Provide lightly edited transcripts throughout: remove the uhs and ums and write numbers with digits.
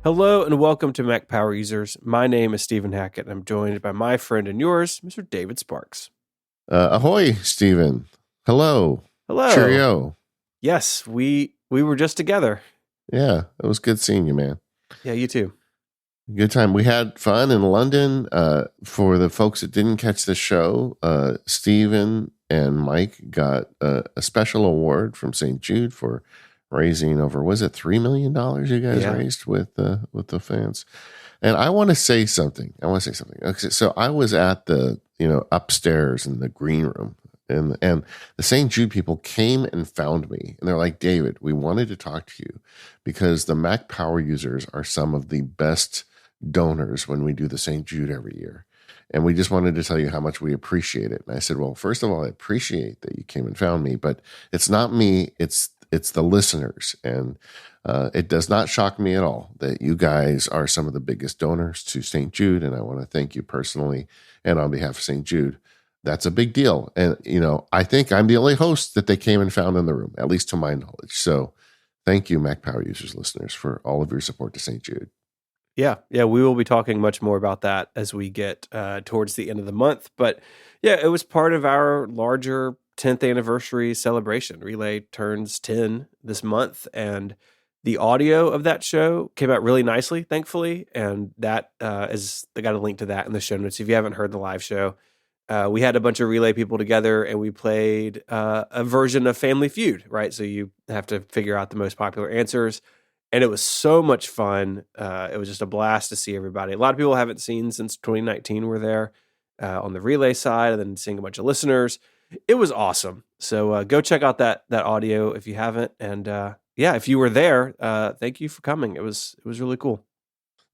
Hello and welcome to Mac Power Users. My name is Stephen Hackett, and I'm joined by my friend and yours, Mr. David Sparks. Ahoy, Stephen. Hello. Hello. Cheerio. Yes, we were just together. Yeah, it was good seeing you, man. Yeah, you too. Good time. We had fun in London. For the folks that didn't catch the show, Stephen and Mike got a special award from St. Jude for raising over, was it $3 million you guys raised with the fans? And I want to say something. Okay, so I was at the, upstairs in the green room, and the St. Jude people came and found me, and they're like, David, we wanted to talk to you because the Mac Power Users are some of the best donors when we do the St. Jude every year. And we just wanted to tell you how much we appreciate it. And I said, well, first of all, I appreciate that you came and found me, but it's not me, it's the listeners. And it does not shock me at all that you guys are some of the biggest donors to St. Jude. And I want to thank you personally and on behalf of St. Jude. That's a big deal. And, I think I'm the only host that they came and found in the room, at least to my knowledge. So thank you, Mac Power Users listeners, for all of your support to St. Jude. Yeah, we will be talking much more about that as we get towards the end of the month. But yeah, it was part of our larger 10th anniversary celebration. Relay turns 10 this month, and the audio of that show came out really nicely, thankfully. And that I got a link to that in the show notes. If you haven't heard the live show, we had a bunch of Relay people together, and we played a version of Family Feud, right? So you have to figure out the most popular answers. And it was so much fun. It was just a blast to see everybody. A lot of people I haven't seen since 2019 were there on the Relay side, and then seeing a bunch of listeners. It was awesome. So go check out that audio if you haven't. And if you were there, thank you for coming. It was really cool.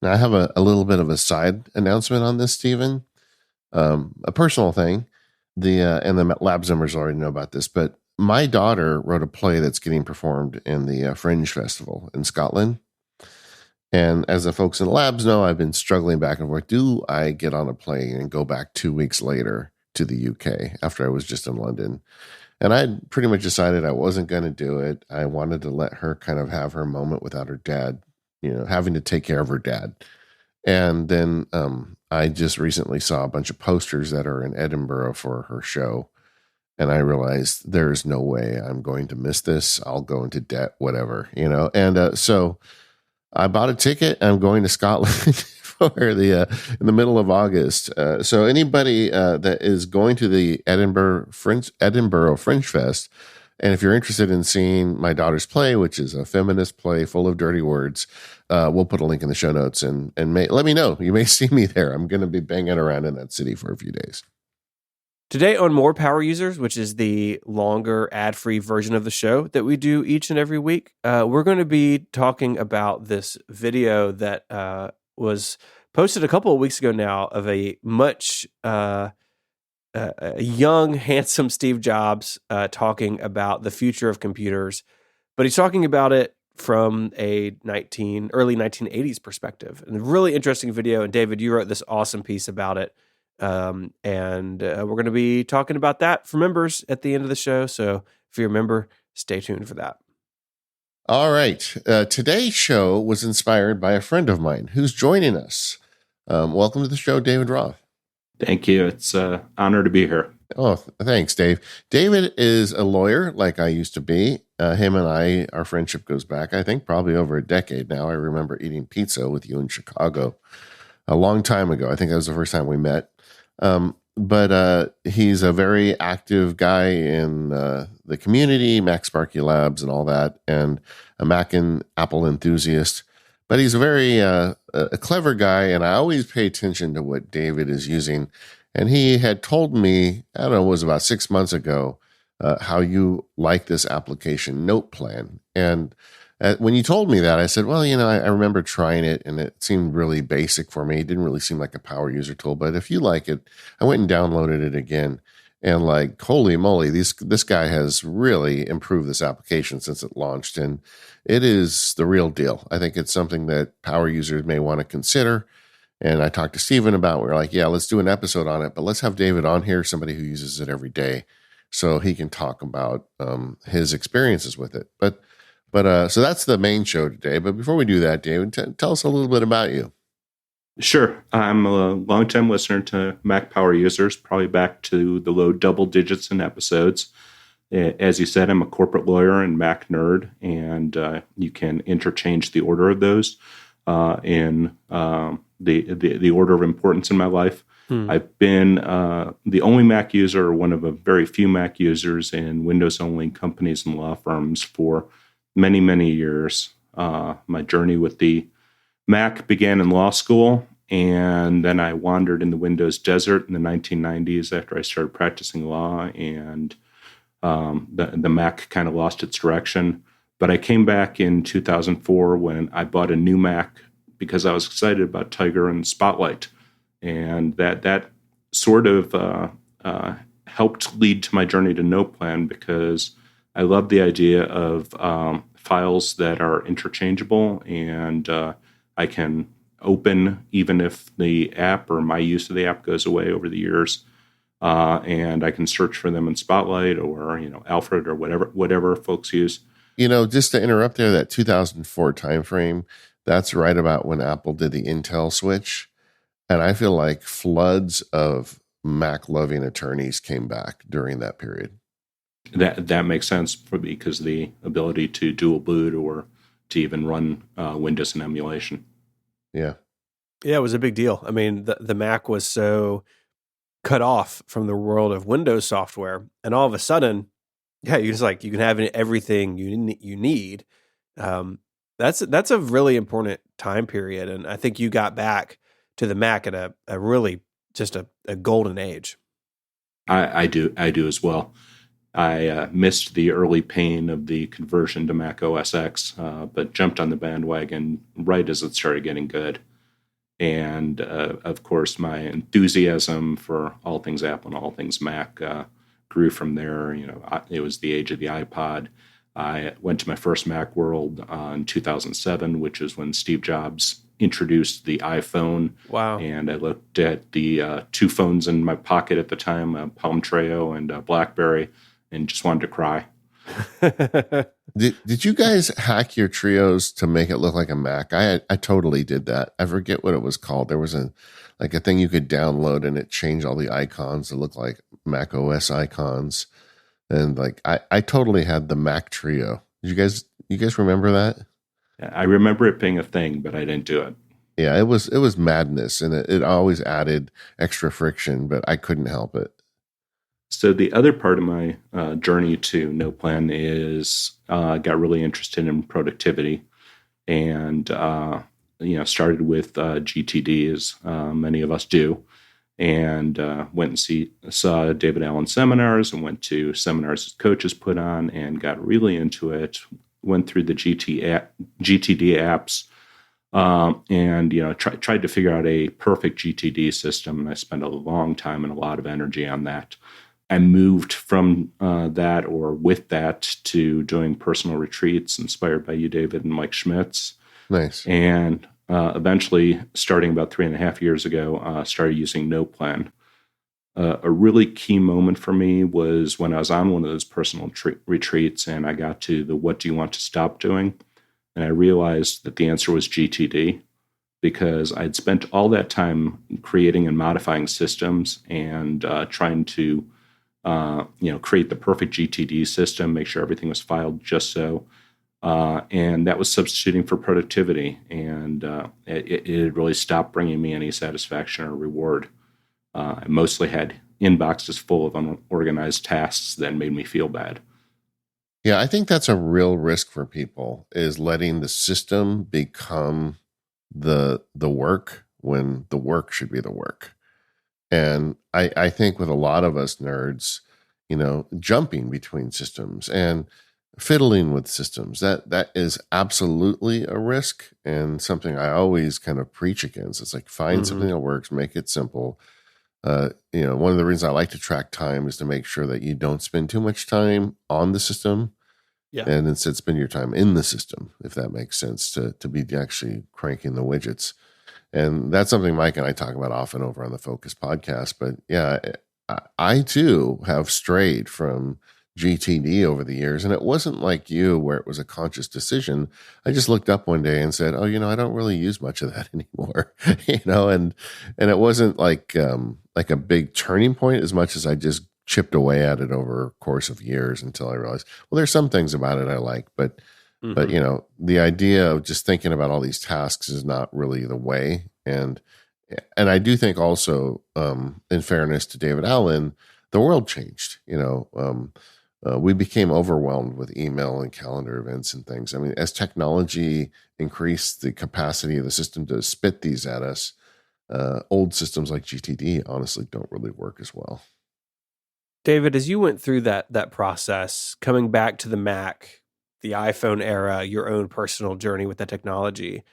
Now, I have a little bit of a side announcement on this, Stephen. A personal thing. And the Labs members already know about this, but my daughter wrote a play that's getting performed in the Fringe Festival in Scotland. And as the folks in the Labs know, I've been struggling back and forth. Do I get on a plane and go back 2 weeks later to the UK after I was just in London? And I'd pretty much decided I wasn't going to do it. I wanted to let her kind of have her moment without her dad, having to take care of her dad. And then I just recently saw a bunch of posters that are in Edinburgh for her show. And I realized there's no way I'm going to miss this. I'll go into debt, whatever, And so I bought a ticket. I'm going to Scotland for in the middle of August. So anybody that is going to the Edinburgh Fringe Fest, and if you're interested in seeing my daughter's play, which is a feminist play full of dirty words, we'll put a link in the show notes and let me know. You may see me there. I'm going to be banging around in that city for a few days. Today on More Power Users, which is the longer ad-free version of the show that we do each and every week, we're going to be talking about this video that was posted a couple of weeks ago now of a much young, handsome Steve Jobs talking about the future of computers. But he's talking about it from a early 1980s perspective. And a really interesting video. And David, you wrote this awesome piece about it. And we're going to be talking about that for members at the end of the show. So if you're a member, stay tuned for that. All right. Today's show was inspired by a friend of mine who's joining us. Welcome to the show, David Roth. Thank you. It's an honor to be here. Oh, thanks, Dave. David is a lawyer like I used to be. Him and I, our friendship goes back, I think, probably over a decade now. I remember eating pizza with you in Chicago a long time ago. I think that was the first time we met. But he's a very active guy in the community, Mac Sparky Labs and all that, and a Mac and Apple enthusiast. But he's a very a clever guy, and I always pay attention to what David is using. And he had told me, I don't know, it was about 6 months ago, how you like this application, NotePlan. And when you told me that, I said, well, I remember trying it, and it seemed really basic for me. It didn't really seem like a power user tool. But if you like it, I went and downloaded it again. And like, holy moly, this guy has really improved this application since it launched. And it is the real deal. I think it's something that power users may want to consider. And I talked to Stephen about, we're like, yeah, let's do an episode on it, but let's have David on here, somebody who uses it every day, so he can talk about his experiences with it. But But so that's the main show today. But before we do that, David, tell us a little bit about you. Sure. I'm a longtime listener to Mac Power Users, probably back to the low double digits in episodes. As you said, I'm a corporate lawyer and Mac nerd, and you can interchange the order of those in the order of importance in my life. I've been the only Mac user, or one of a very few Mac users in Windows-only companies and law firms for many, many years. My journey with the Mac began in law school, and then I wandered in the Windows desert in the 1990s after I started practicing law, and the Mac kind of lost its direction. But I came back in 2004 when I bought a new Mac because I was excited about Tiger and Spotlight. And that sort of helped lead to my journey to NotePlan, because I love the idea of files that are interchangeable, and I can open even if the app or my use of the app goes away over the years. And I can search for them in Spotlight or Alfred or whatever folks use. Just to interrupt there, that 2004 timeframe, that's right about when Apple did the Intel switch. And I feel like floods of Mac-loving attorneys came back during that period. That makes sense for me, because the ability to dual boot or to even run Windows in emulation. Yeah. Yeah, it was a big deal. I mean, the Mac was so cut off from the world of Windows software, and all of a sudden, yeah, you can have everything you need. That's a really important time period, and I think you got back to the Mac at a really just a golden age. I do as well. I missed the early pain of the conversion to Mac OS X, but jumped on the bandwagon right as it started getting good. And of course, my enthusiasm for all things Apple and all things Mac grew from there. It was the age of the iPod. I went to my first Mac World in 2007, which is when Steve Jobs introduced the iPhone. Wow. And I looked at the two phones in my pocket at the time, Palm Treo and BlackBerry, and just wanted to cry. Did you guys hack your Trios to make it look like a Mac? I totally did that. I forget what it was called. There was a thing you could download, and it changed all the icons to look like Mac OS icons. And I totally had the Mac Trio. You guys remember that? I remember it being a thing, but I didn't do it. Yeah, it was madness, and it always added extra friction, but I couldn't help it. So the other part of my journey to NotePlan is got really interested in productivity, and started with GTD, as many of us do, and went and saw David Allen seminars, and went to seminars his coaches put on, and got really into it. Went through the GTD apps, and tried to figure out a perfect GTD system. And I spent a long time and a lot of energy on that. I moved from that, or with that, to doing personal retreats inspired by you, David, and Mike Schmitz. Nice. And eventually, starting about 3.5 years ago, started using NotePlan. A really key moment for me was when I was on one of those personal retreats, and I got to the "What do you want to stop doing?" And I realized that the answer was GTD, because I'd spent all that time creating and modifying systems and trying to create the perfect GTD system, make sure everything was filed just so. And that was substituting for productivity. And it really stopped bringing me any satisfaction or reward. I mostly had inboxes full of unorganized tasks that made me feel bad. Yeah, I think that's a real risk for people, is letting the system become the work when the work should be the work. And I think with a lot of us nerds, jumping between systems and fiddling with systems, that is absolutely a risk, and something I always kind of preach against. It's like, find something that works, make it simple. One of the reasons I like to track time is to make sure that you don't spend too much time on the system. Yeah. And instead spend your time in the system, if that makes sense, to be actually cranking the widgets. And that's something Mike and I talk about often over on the Focus podcast. But yeah, I too have strayed from GTD over the years. And it wasn't like you where it was a conscious decision. I just looked up one day and said, oh, I don't really use much of that anymore, and it wasn't like a big turning point as much as I just chipped away at it over a course of years until I realized, well, there's some things about it I like, but the idea of just thinking about all these tasks is not really the way. And I do think also, in fairness to David Allen, the world changed. We became overwhelmed with email and calendar events and things. I mean, as technology increased the capacity of the system to spit these at us, old systems like GTD honestly don't really work as well. David, as you went through that process, coming back to the Mac, the iPhone era, your own personal journey with the technology,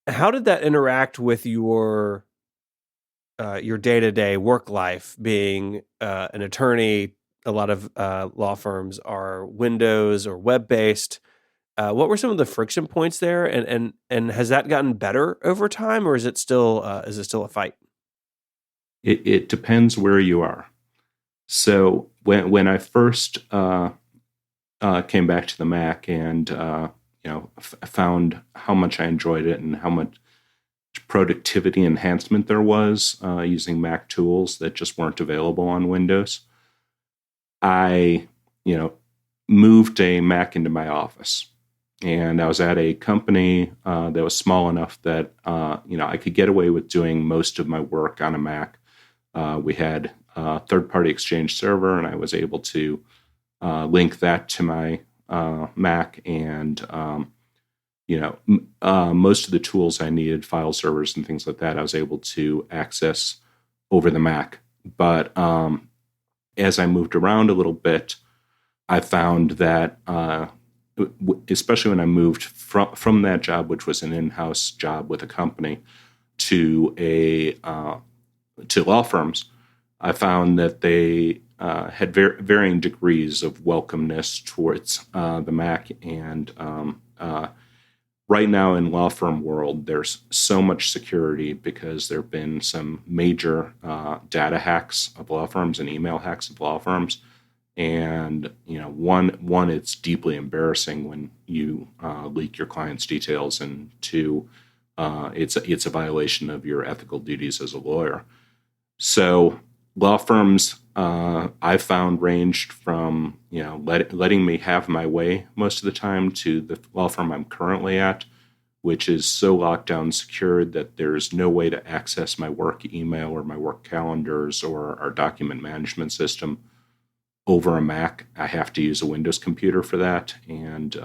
how did that interact with your day-to-day work life? Being an attorney, a lot of law firms are Windows or web-based. What were some of the friction points there, and has that gotten better over time, or is it still a fight? It depends where you are. So when I first came back to the Mac and found how much I enjoyed it and how much productivity enhancement there was using Mac tools that just weren't available on Windows, I moved a Mac into my office. And I was at a company that was small enough that I could get away with doing most of my work on a Mac. We had a third-party Exchange server, and I was able to link that to my Mac. And most of the tools I needed, file servers and things like that, I was able to access over the Mac. But as I moved around a little bit, I found that especially when I moved from that job, which was an in-house job with a company, to law firms, I found that they had varying degrees of welcomeness towards the Mac. And right now in law firm world, there's so much security because there have been some major data hacks of law firms and email hacks of law firms. And one, it's deeply embarrassing when you leak your client's details, and two, it's a violation of your ethical duties as a lawyer. So law firms, I found, ranged from letting me have my way most of the time to the law firm I'm currently at, which is so locked down, secured that there's no way to access my work email or my work calendars or our document management system over a Mac. I have to use a Windows computer for that. And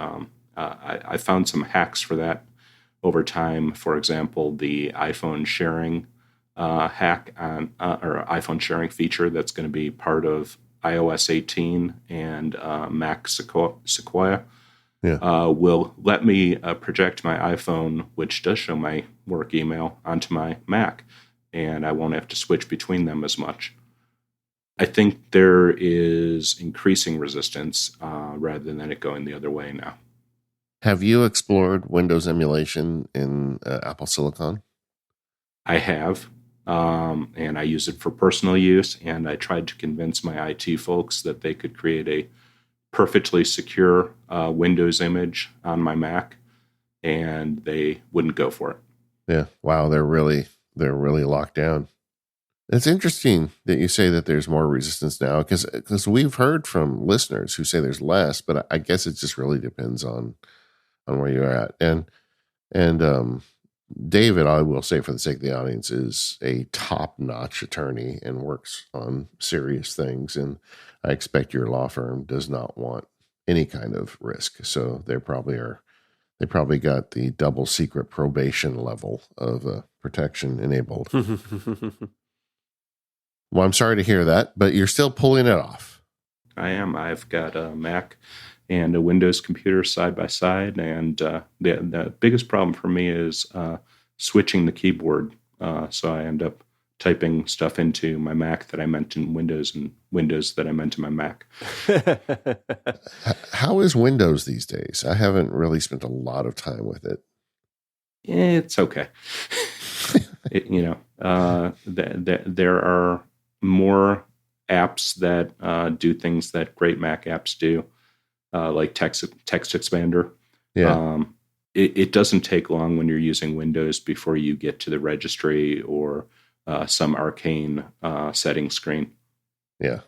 I found some hacks for that over time. For example, the iPhone sharing hack or iPhone sharing feature that's going to be part of iOS 18 and Mac Sequoia will let me project my iPhone, which does show my work email, onto my Mac, and I won't have to switch between them as much. I think there is increasing resistance rather than it going the other way now. Have you explored Windows emulation in Apple Silicon? I have, and I use it for personal use, and I tried to convince my IT folks that they could create a perfectly secure Windows image on my Mac, and they wouldn't go for it. Yeah. Wow. They're really locked down. It's interesting that you say that there's more resistance now, because we've heard from listeners who say there's less, but I guess it just really depends on where you're at. And David, I will say for the sake of the audience, is a top-notch attorney and works on serious things. And I expect your law firm does not want any kind of risk. So they probably got the double secret probation level of protection enabled. Well, I'm sorry to hear that, but you're still pulling it off. I am. I've got a Mac and a Windows computer side by side, and the biggest problem for me is switching the keyboard. So I end up typing stuff into my Mac that I meant in Windows, and Windows that I meant in my Mac. How is Windows these days? I haven't really spent a lot of time with it. It's okay. There are more apps that do things that great Mac apps do, like text expander. Yeah. It doesn't take long when you're using Windows before you get to the registry or some arcane setting screen. Yeah.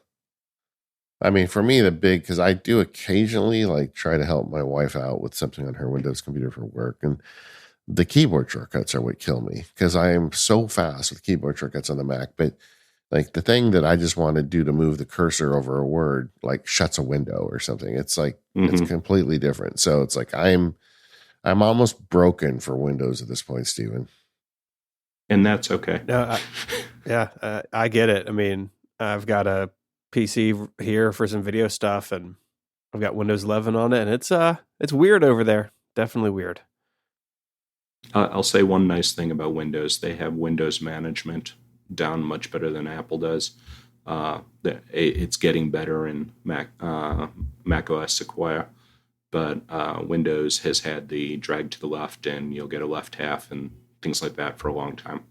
I mean, for me, because I do occasionally like try to help my wife out with something on her Windows computer for work. And the keyboard shortcuts are what kill me because I am so fast with keyboard shortcuts on the Mac. But like the thing that I just want to do to move the cursor over a word, like shuts a window or something. It's like, it's completely different. So it's like, I'm almost broken for Windows at this point, Stephen. And that's okay. No, I get it. I mean, I've got a PC here for some video stuff, and I've got Windows 11 on it, and it's weird over there. Definitely weird. I'll say one nice thing about Windows: they have Windows management down much better than Apple does. It's getting better in Mac OS Sequoia, but Windows has had the drag to the left, and you'll get a left half and things like that for a long time.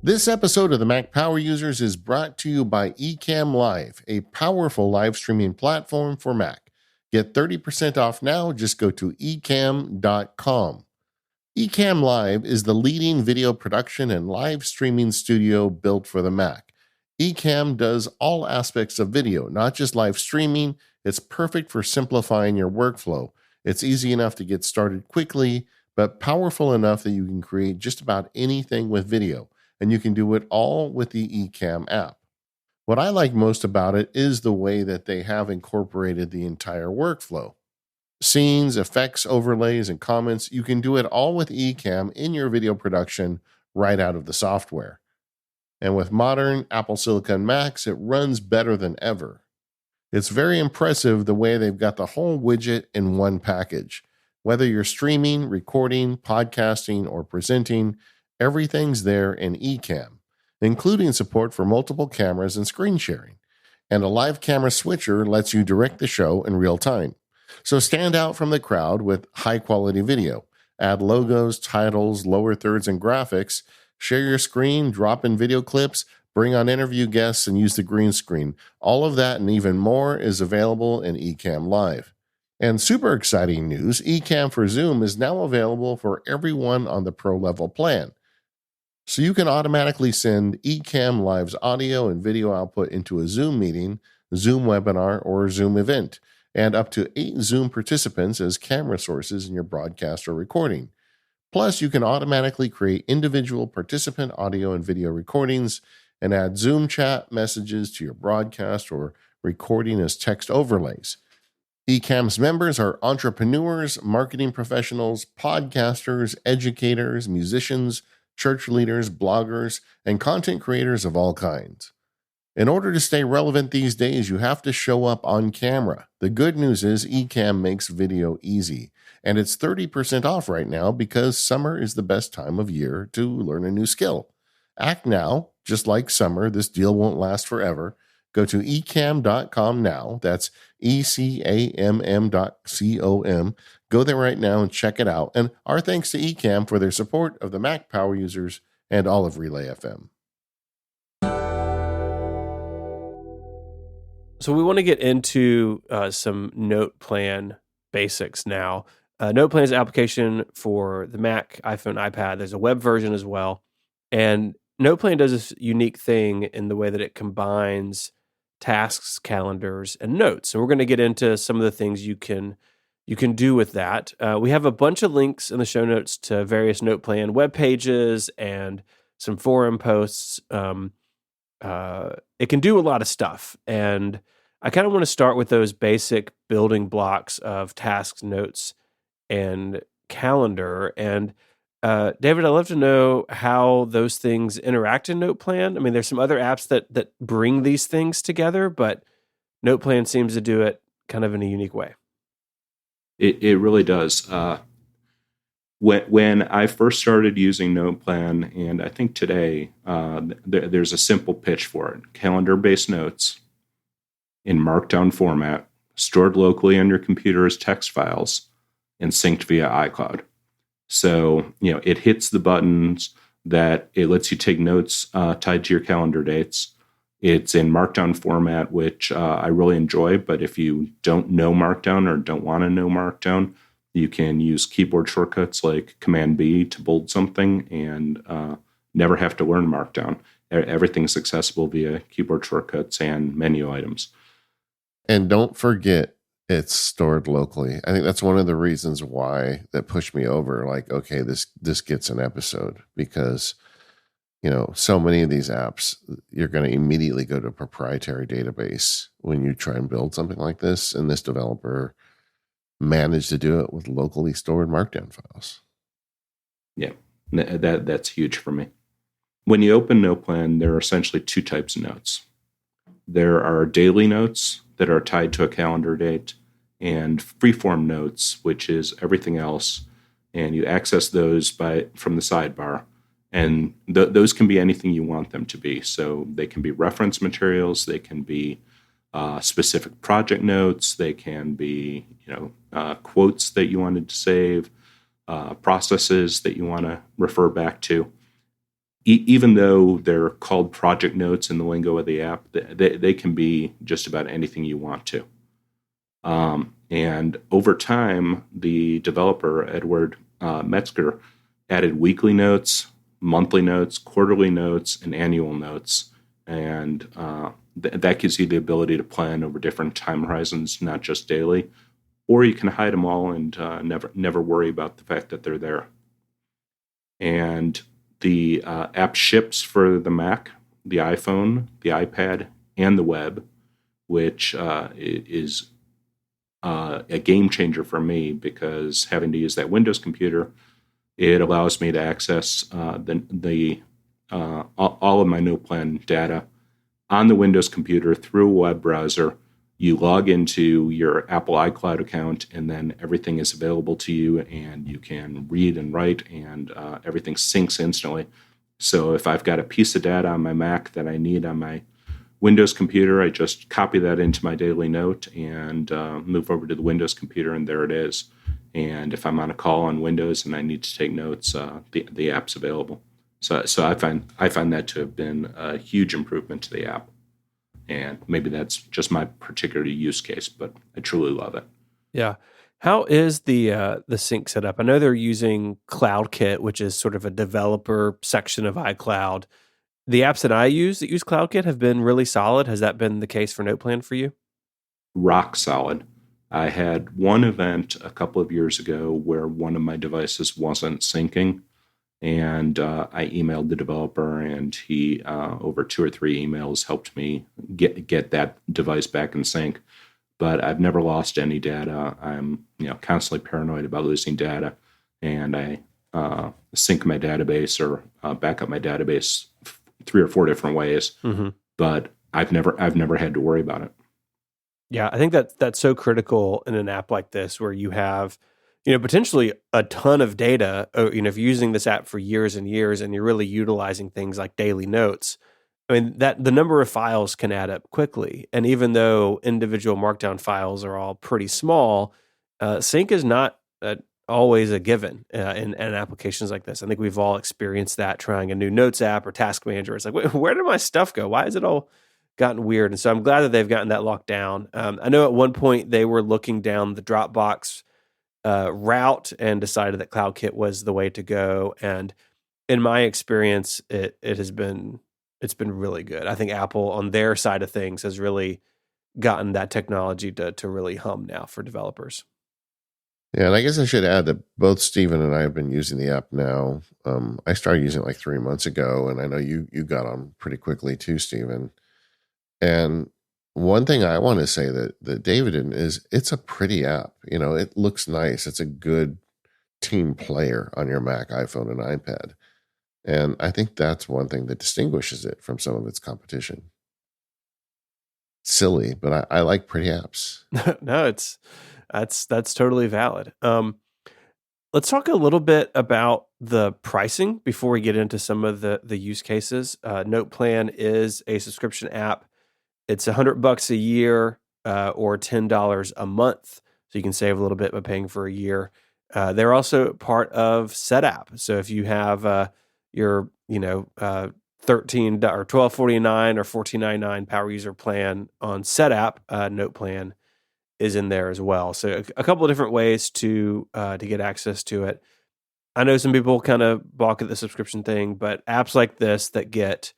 This episode of the Mac Power Users is brought to you by Ecamm Live, a powerful live streaming platform for Mac. Get 30% off now. Just go to ecamm.com. Ecamm Live is the leading video production and live streaming studio built for the Mac. Ecamm does all aspects of video, not just live streaming. It's perfect for simplifying your workflow. It's easy enough to get started quickly, but powerful enough that you can create just about anything with video. And you can do it all with the Ecamm app. What I like most about it is the way that they have incorporated the entire workflow. Scenes, effects, overlays, and comments, you can do it all with Ecamm in your video production right out of the software. And with modern Apple Silicon Macs, it runs better than ever. It's very impressive the way they've got the whole widget in one package. Whether you're streaming, recording, podcasting, or presenting, everything's there in Ecamm, including support for multiple cameras and screen sharing. And a live camera switcher lets you direct the show in real time. So stand out from the crowd with high-quality video. Add logos, titles, lower thirds, and graphics. Share your screen, drop in video clips, bring on interview guests, and use the green screen. All of that and even more is available in Ecamm Live. And super exciting news, Ecamm for Zoom is now available for everyone on the Pro level plan. So you can automatically send Ecamm Live's audio and video output into a Zoom meeting, Zoom webinar, or Zoom event, and up to 8 Zoom participants as camera sources in your broadcast or recording. Plus, you can automatically create individual participant audio and video recordings and add Zoom chat messages to your broadcast or recording as text overlays. Ecamm's members are entrepreneurs, marketing professionals, podcasters, educators, musicians, church leaders, bloggers, and content creators of all kinds. In order to stay relevant these days, you have to show up on camera. The good news is Ecamm makes video easy, and it's 30% off right now because summer is the best time of year to learn a new skill. Act now, just like summer. This deal won't last forever. Go to ecamm.com now. That's ecamm.com. Go there right now and check it out. And our thanks to Ecamm for their support of the Mac Power Users and all of Relay FM. So we want to get into some NotePlan basics now. NotePlan is an application for the Mac, iPhone, iPad. There's a web version as well. And NotePlan does this unique thing in the way that it combines tasks, calendars, and notes. And we're going to get into some of the things you can do with that. We have a bunch of links in the show notes to various NotePlan web pages and some forum posts. It can do a lot of stuff. And I kind of want to start with those basic building blocks of tasks, notes, and calendar. And David, I'd love to know how those things interact in NotePlan. I mean, there's some other apps that bring these things together, but NotePlan seems to do it kind of in a unique way. It really does. When I first started using NotePlan, and I think today, there's a simple pitch for it. Calendar-based notes in Markdown format, stored locally on your computer as text files, and synced via iCloud. So, it hits the buttons that it lets you take notes tied to your calendar dates. It's in Markdown format, which I really enjoy. But if you don't know Markdown or don't want to know Markdown, you can use keyboard shortcuts like Command B to bold something and never have to learn Markdown. Everything's accessible via keyboard shortcuts and menu items. And don't forget, it's stored locally. I think that's one of the reasons why that pushed me over. Like, okay, this gets an episode, because so many of these apps, you're going to immediately go to a proprietary database when you try and build something like this. And this developer managed to do it with locally stored Markdown files. Yeah, that's huge for me. When you open NotePlan, there are essentially two types of notes. There are daily notes that are tied to a calendar date, and freeform notes, which is everything else. And you access those from the sidebar. And those can be anything you want them to be. So they can be reference materials, they can be specific project notes, they can be quotes that you wanted to save, processes that you want to refer back to. Even though they're called project notes in the lingo of the app, they can be just about anything you want to. And over time, the developer, Edward Metzger, added weekly notes, monthly notes, quarterly notes, and annual notes. And that gives you the ability to plan over different time horizons, not just daily. Or you can hide them all and never worry about the fact that they're there. And the app ships for the Mac, the iPhone, the iPad, and the web, which is a game changer for me, because having to use that Windows computer, it allows me to access all of my NotePlan data on the Windows computer through a web browser. You log into your Apple iCloud account, and then everything is available to you, and you can read and write, and everything syncs instantly. So if I've got a piece of data on my Mac that I need on my Windows computer, I just copy that into my daily note and move over to the Windows computer, and there it is. And if I'm on a call on Windows and I need to take notes, the app's available. So I find that to have been a huge improvement to the app. And maybe that's just my particular use case, but I truly love it. Yeah. How is the sync set up? I know they're using CloudKit, which is sort of a developer section of iCloud. The apps that I use that use CloudKit have been really solid. Has that been the case for NotePlan for you? Rock solid. I had one event a couple of years ago where one of my devices wasn't syncing, and I emailed the developer, and he, over 2 or 3 emails, helped me get that device back in sync. But I've never lost any data. I'm constantly paranoid about losing data, and I sync my database or back up my database 3 or 4 different ways. Mm-hmm. But I've never had to worry about it. Yeah, I think that's so critical in an app like this, where you have potentially a ton of data. If you're using this app for years and years, and you're really utilizing things like daily notes, I mean, that the number of files can add up quickly. And even though individual Markdown files are all pretty small, sync is not always a given in applications like this. I think we've all experienced that trying a new Notes app or Task Manager. It's like, where did my stuff go? Why is it all gotten weird? And so I'm glad that they've gotten that locked down. I know at one point they were looking down the Dropbox route and decided that CloudKit was the way to go. And in my experience, it's been really good. I think Apple on their side of things has really gotten that technology to really hum now for developers. Yeah, and I guess I should add that both Stephen and I have been using the app now. I started using it like 3 months ago, and I know you got on pretty quickly too, Stephen. And one thing I want to say that David didn't is it's a pretty app. It looks nice. It's a good team player on your Mac, iPhone, and iPad. And I think that's one thing that distinguishes it from some of its competition. Silly, but I like pretty apps. No, that's totally valid. Let's talk a little bit about the pricing before we get into some of the use cases. NotePlan is a subscription app. It's $100 a year or $10 a month, so you can save a little bit by paying for a year. They're also part of SetApp. So if you have your 13 or 1249 or 1499 power user plan on SetApp, NotePlan is in there as well. So a couple of different ways to get access to it. I know some people kind of balk at the subscription thing, but apps like this that get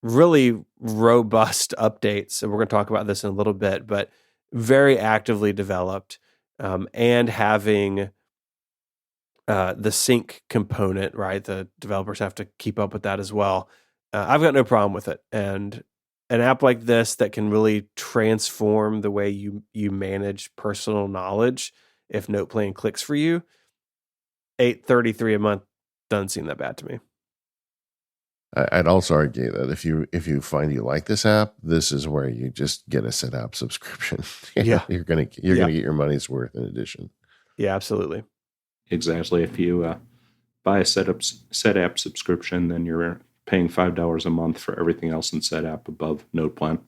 really robust updates, and we're going to talk about this in a little bit, but very actively developed, and having the sync component, right? The developers have to keep up with that as well. I've got no problem with it. And an app like this that can really transform the way you manage personal knowledge, if NotePlan clicks for you, $8.33 a month doesn't seem that bad to me. I'd also argue that if you find you like this app, this is where you just get a SetApp subscription. You're gonna get your money's worth in addition. Yeah, absolutely. Exactly. If you buy a SetApp subscription, then you're paying $5 a month for everything else in SetApp above NotePlan.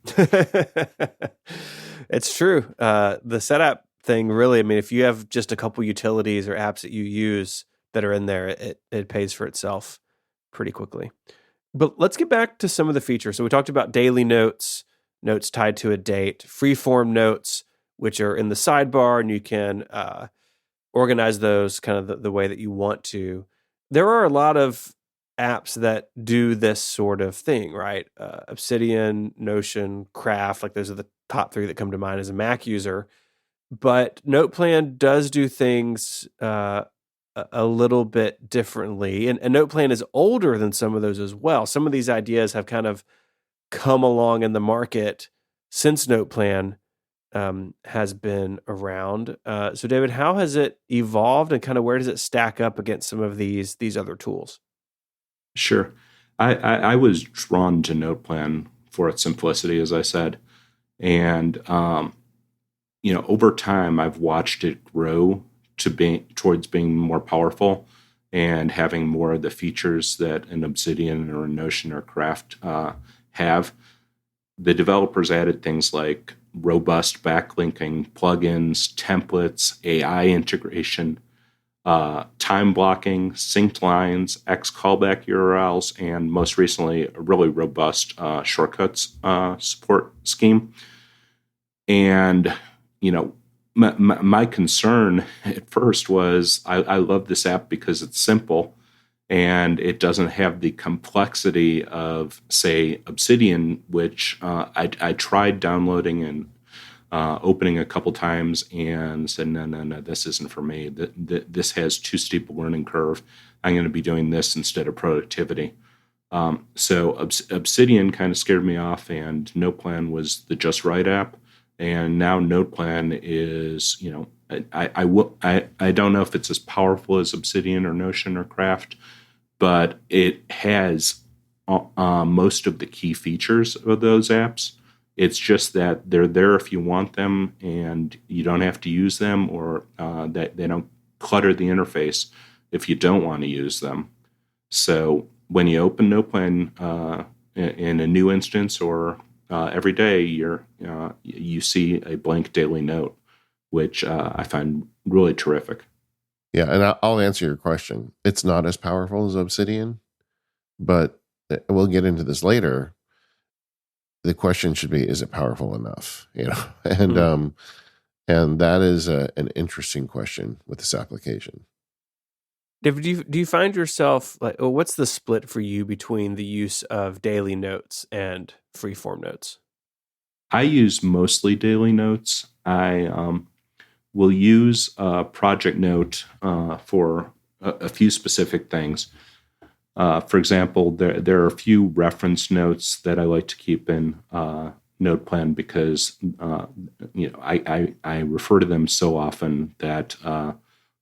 It's true. The SetApp thing, really, I mean, if you have just a couple utilities or apps that you use that are in there, it pays for itself pretty quickly. But let's get back to some of the features. So we talked about daily notes, notes tied to a date, freeform notes, which are in the sidebar, and you can organize those kind of the way that you want to. There are a lot of apps that do this sort of thing, right? Obsidian, Notion, Craft, like those are the top three that come to mind as a Mac user. But NotePlan does do things a little bit differently. And NotePlan is older than some of those as well. Some of these ideas have kind of come along in the market since NotePlan has been around. So David, how has it evolved, and kind of where does it stack up against some of these other tools? Sure. I was drawn to NotePlan for its simplicity, as I said. And, over time, I've watched it grow towards being more powerful and having more of the features that an Obsidian or a Notion or Craft have. The developers added things like robust backlinking, plugins, templates, AI integration, time blocking, synced lines, X callback URLs, and most recently, a really robust shortcuts support scheme. And, my concern at first was I love this app because it's simple and it doesn't have the complexity of, say, Obsidian, which I tried downloading and opening a couple times and said, no, this isn't for me. This has too steep a learning curve. I'm going to be doing this instead of productivity. So Obsidian kind of scared me off, and NotePlan was the just right app. And now NotePlan is, I don't know if it's as powerful as Obsidian or Notion or Craft, but it has most of the key features of those apps. It's just that they're there if you want them, and you don't have to use them, or that they don't clutter the interface if you don't want to use them. So when you open NotePlan in a new instance or every day, you see a blank daily note, which I find really terrific. Yeah, and I'll answer your question. It's not as powerful as Obsidian, but we'll get into this later. The question should be: is it powerful enough? And and that is an interesting question with this application. David, do you find yourself like, what's the split for you between the use of daily notes and freeform notes? I use mostly daily notes. I will use Project Note for a few specific things. For example, there are a few reference notes that I like to keep in NotePlan because I refer to them so often that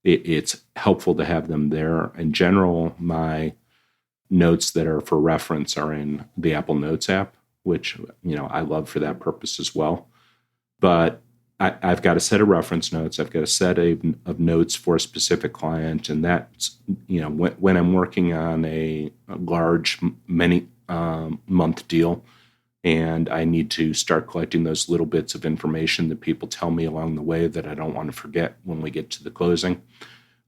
it's helpful to have them there. In general, my notes that are for reference are in the Apple Notes app, which I love for that purpose as well. But I've got a set of reference notes. I've got a set of notes for a specific client, and that's when I'm working on a large many month deal, and I need to start collecting those little bits of information that people tell me along the way that I don't want to forget when we get to the closing.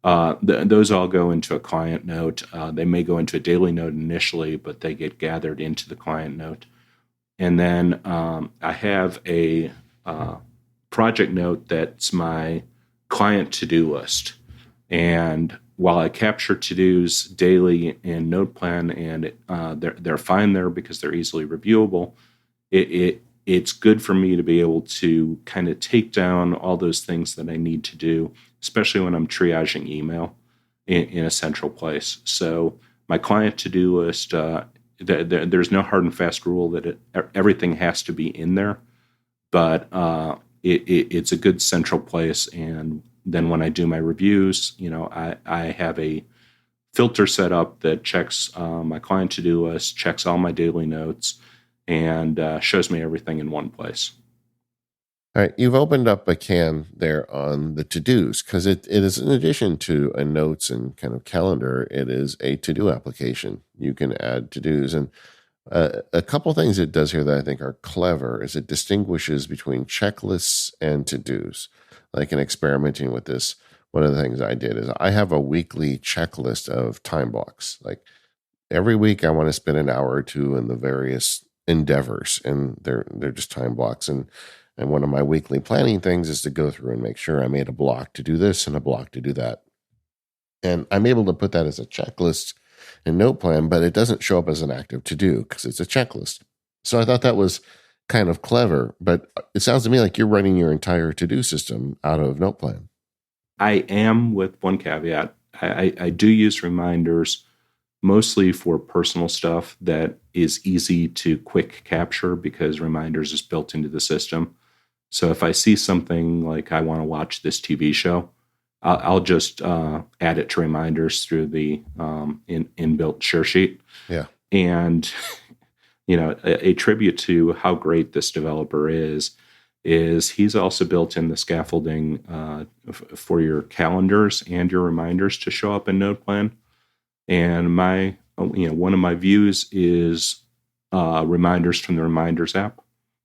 Those all go into a client note. They may go into a daily note initially, but they get gathered into the client note. And then I have a project note that's my client to-do list. And while I capture to-dos daily in NotePlan, and they're fine there because they're easily reviewable, it's good for me to be able to kind of take down all those things that I need to do, especially when I'm triaging email in a central place. So my client to-do list, there's no hard and fast rule that everything has to be in there, but it's a good central place. And then when I do my reviews, I have a filter set up that checks my client to-do list, checks all my daily notes, and shows me everything in one place. All right, you've opened up a can there on the to-dos because it is, in addition to a notes and kind of calendar, it is a to-do application. You can add to-dos, and a couple things it does here that I think are clever is it distinguishes between checklists and to-dos. Like in experimenting with this, one of the things I did is I have a weekly checklist of time blocks. Like every week I want to spend an hour or two in the various endeavors, and they're just time blocks. And one of my weekly planning things is to go through and make sure I made a block to do this and a block to do that. And I'm able to put that as a checklist in NotePlan, but it doesn't show up as an active to-do because it's a checklist. So I thought that was kind of clever, but it sounds to me like you're running your entire to-do system out of NotePlan. I am, with one caveat. I do use reminders mostly for personal stuff that is easy to quick capture because reminders is built into the system. So if I see something like I want to watch this TV show, I'll just add it to reminders through the inbuilt share sheet. Yeah. And, a tribute to how great this developer is he's also built in the scaffolding for your calendars and your reminders to show up in NotePlan. And one of my views is reminders from the Reminders app.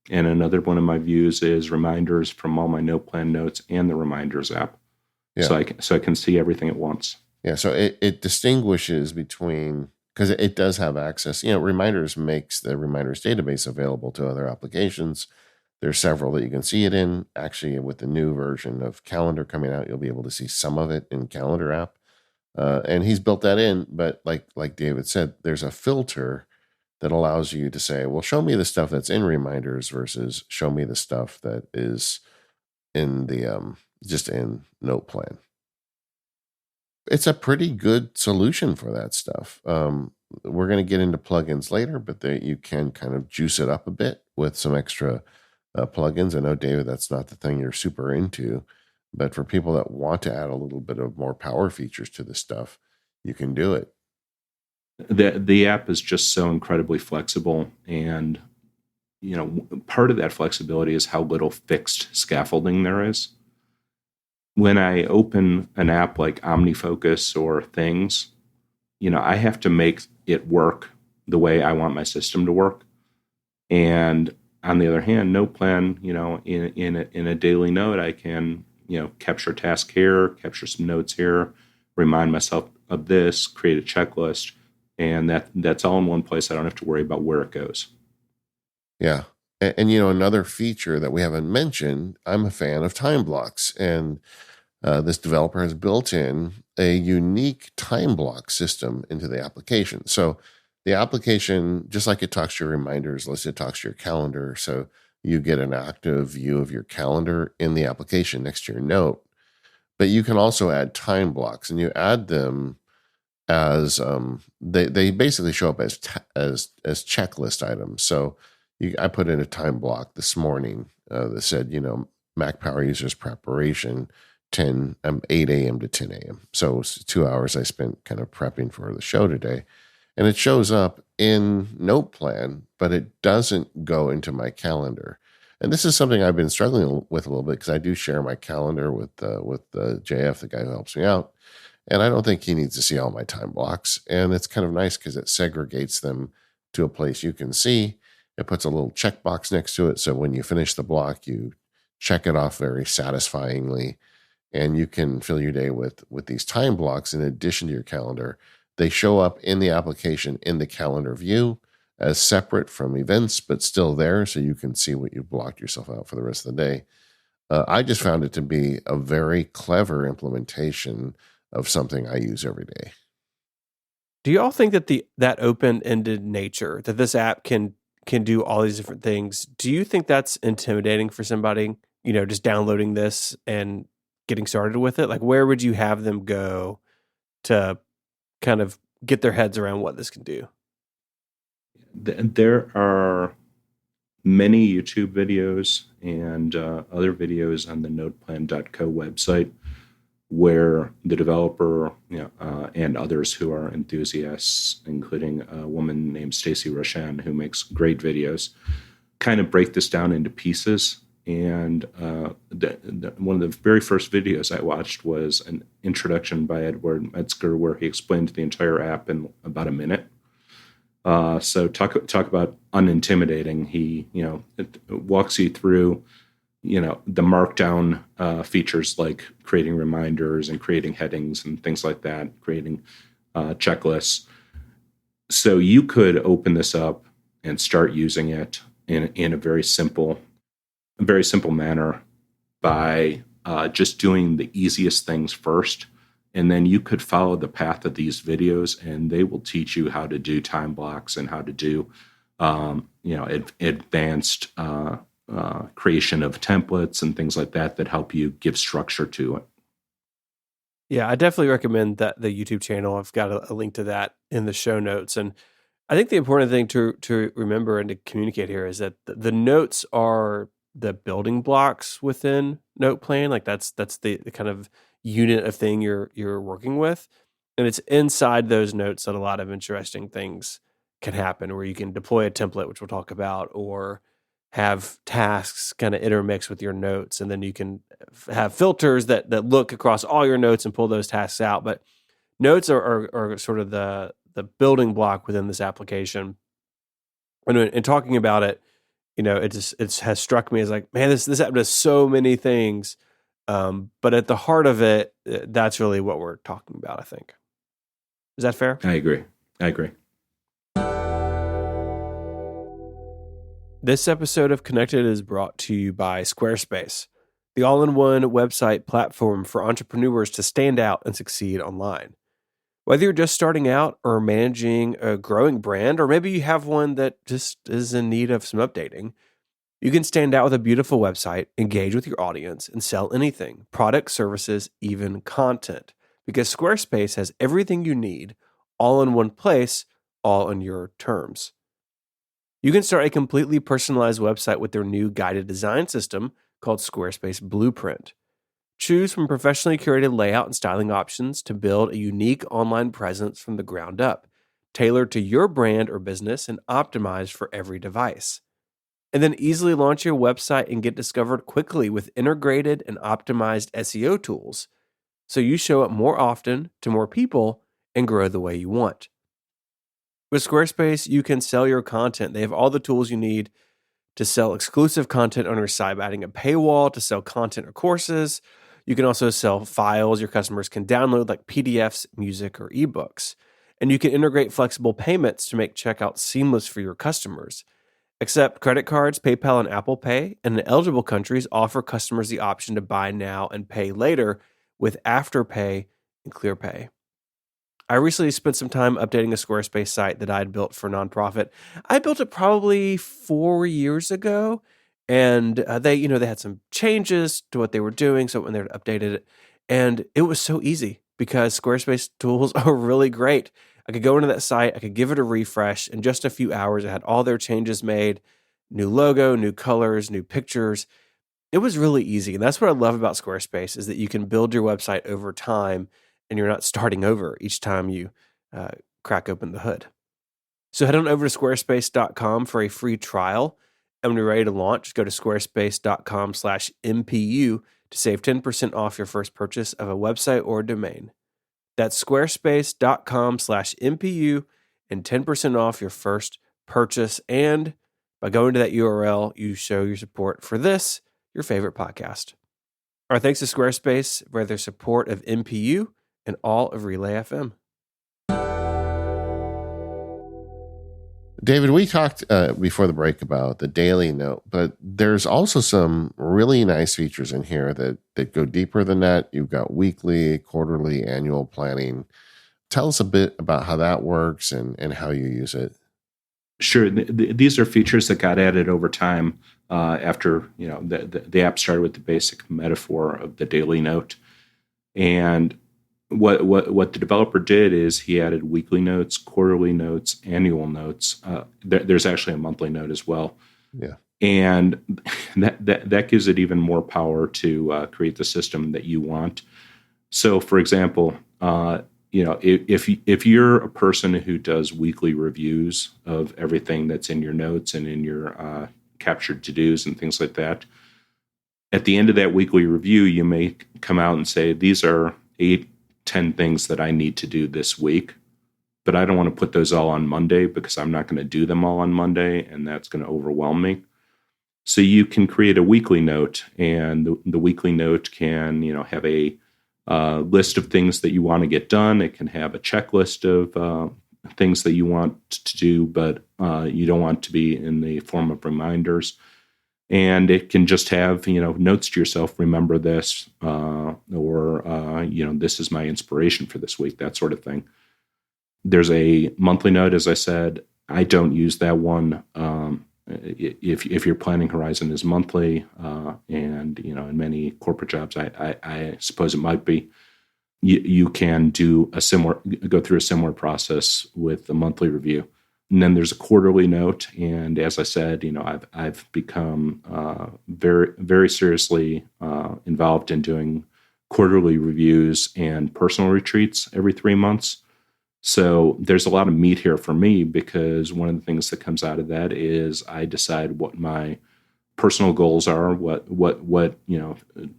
And another one of my views is reminders from all my NotePlan notes and the Reminders app. Yeah. So I can see everything at once. Yeah. So it distinguishes between, because it does have access. Reminders makes the Reminders database available to other applications. There's several that you can see it in. Actually, with the new version of Calendar coming out, you'll be able to see some of it in Calendar app. And he's built that in, but like David said, there's a filter that allows you to say, well, show me the stuff that's in reminders versus show me the stuff that is in the just in NotePlan. It's a pretty good solution for that stuff. We're going to get into plugins later, but you can kind of juice it up a bit with some extra plugins. I know, David, that's not the thing you're super into, but for people that want to add a little bit of more power features to this stuff, you can do it. The app is just so incredibly flexible, and part of that flexibility is how little fixed scaffolding there is. When I open an app like OmniFocus or Things, I have to make it work the way I want my system to work. And on the other hand, NotePlan, in a daily note, I can capture a task here, capture some notes here, remind myself of this, create a checklist. And that's all in one place. I don't have to worry about where it goes. Yeah. And another feature that we haven't mentioned, I'm a fan of time blocks. And this developer has built in a unique time block system into the application. So the application, just like it talks to your reminders, it talks to your calendar. So you get an active view of your calendar in the application next to your note. But you can also add time blocks, and you add them as they basically show up as checklist items. So I put in a time block this morning that said, Mac Power Users Preparation, 8 a.m. to 10 a.m. So it's 2 hours I spent kind of prepping for the show today. And it shows up in NotePlan, but it doesn't go into my calendar. And this is something I've been struggling with a little bit because I do share my calendar with JF, the guy who helps me out. And I don't think he needs to see all my time blocks. And it's kind of nice because it segregates them to a place you can see. It puts a little checkbox next to it. So when you finish the block, you check it off very satisfyingly. and you can fill your day with these time blocks in addition to your calendar. They show up in the application in the calendar view as separate from events, but still there, so you can see what you've blocked yourself out for the rest of the day. I just found it to be a very clever implementation of something I use every day. Do you all think that that open-ended nature that this app can do all these different things? Do you think that's intimidating for somebody? Just downloading this and getting started with it. Like, where would you have them go to kind of get their heads around what this can do? There are many YouTube videos and other videos on the NotePlan.co website where the developer and others who are enthusiasts, including a woman named Stacy Roshan, who makes great videos, kind of break this down into pieces. And one of the very first videos I watched was an introduction by Edward Metzger where he explained the entire app in about a minute. So talk about unintimidating. He it walks you through the markdown features like creating reminders and creating headings and things like that, creating checklists. So you could open this up and start using it in a very simple manner by just doing the easiest things first. And then you could follow the path of these videos and they will teach you how to do time blocks and how to do, advanced creation of templates and things like that help you give structure to it. Yeah, I definitely recommend that the YouTube channel. I've got a link to that in the show notes. And I think the important thing to remember and to communicate here is that the notes are the building blocks within NotePlan. Like that's the kind of unit of thing you're working with. And it's inside those notes that a lot of interesting things can happen, where you can deploy a template, which we'll talk about, or have tasks kind of intermix with your notes. And then you can have filters that look across all your notes and pull those tasks out. But notes are sort of the building block within this application. And in talking about it, it has struck me as like, man, this app does so many things. But at the heart of it, that's really what we're talking about, I think. Is that fair? I agree. This episode of Connected is brought to you by Squarespace, the all-in-one website platform for entrepreneurs to stand out and succeed online. Whether you're just starting out or managing a growing brand, or maybe you have one that just is in need of some updating, you can stand out with a beautiful website, engage with your audience, and sell anything, products, services, even content. Because Squarespace has everything you need, all in one place, all on your terms. You can start a completely personalized website with their new guided design system called Squarespace Blueprint. Choose from professionally curated layout and styling options to build a unique online presence from the ground up, tailored to your brand or business and optimized for every device. And then easily launch your website and get discovered quickly with integrated and optimized SEO tools, so you show up more often to more people and grow the way you want. With Squarespace, you can sell your content. They have all the tools you need to sell exclusive content on your site by adding a paywall to sell content or courses. You can also sell files your customers can download, like PDFs, music, or ebooks. And you can integrate flexible payments to make checkout seamless for your customers. Accept credit cards, PayPal, and Apple Pay, and in eligible countries offer customers the option to buy now and pay later with Afterpay and ClearPay. I recently spent some time updating a Squarespace site that I had built for a nonprofit. I built it probably 4 years ago, and they had some changes to what they were doing, so when they updated it, and it was so easy because Squarespace tools are really great. I could go into that site, I could give it a refresh. In just a few hours, I had all their changes made, new logo, new colors, new pictures. It was really easy, and that's what I love about Squarespace is that you can build your website over time, and you're not starting over each time you crack open the hood. So head on over to squarespace.com for a free trial. And when you're ready to launch, go to squarespace.com/MPU to save 10% off your first purchase of a website or a domain. That's squarespace.com/MPU and 10% off your first purchase. And by going to that URL, you show your support for this, your favorite podcast. Our thanks to Squarespace for their support of MPU and all of Relay FM. David, we talked before the break about the daily note, but there's also some really nice features in here that go deeper than that. You've got weekly, quarterly, annual planning. Tell us a bit about how that works and how you use it. Sure. These are features that got added over time after the app started with the basic metaphor of the daily note. And what the developer did is he added weekly notes, quarterly notes, annual notes. There's actually a monthly note as well. Yeah. And that gives it even more power to create the system that you want. So, for example, if you're a person who does weekly reviews of everything that's in your notes and in your captured to-dos and things like that, at the end of that weekly review, you may come out and say, these are 8-10 things that I need to do this week, but I don't want to put those all on Monday because I'm not going to do them all on Monday, and that's going to overwhelm me. So you can create a weekly note, and the weekly note can, have a list of things that you want to get done. It can have a checklist of things that you want to do, but you don't want to be in the form of reminders. And it can just have, notes to yourself, remember this, or this is my inspiration for this week, that sort of thing. There's a monthly note, as I said. I don't use that one. If your planning horizon is monthly, and in many corporate jobs, I suppose it might be, you can go through a similar process with the monthly review. And then there's a quarterly note, and as I said, I've become very, very seriously involved in doing quarterly reviews and personal retreats every 3 months. So there's a lot of meat here for me, because one of the things that comes out of that is I decide what my personal goals are, what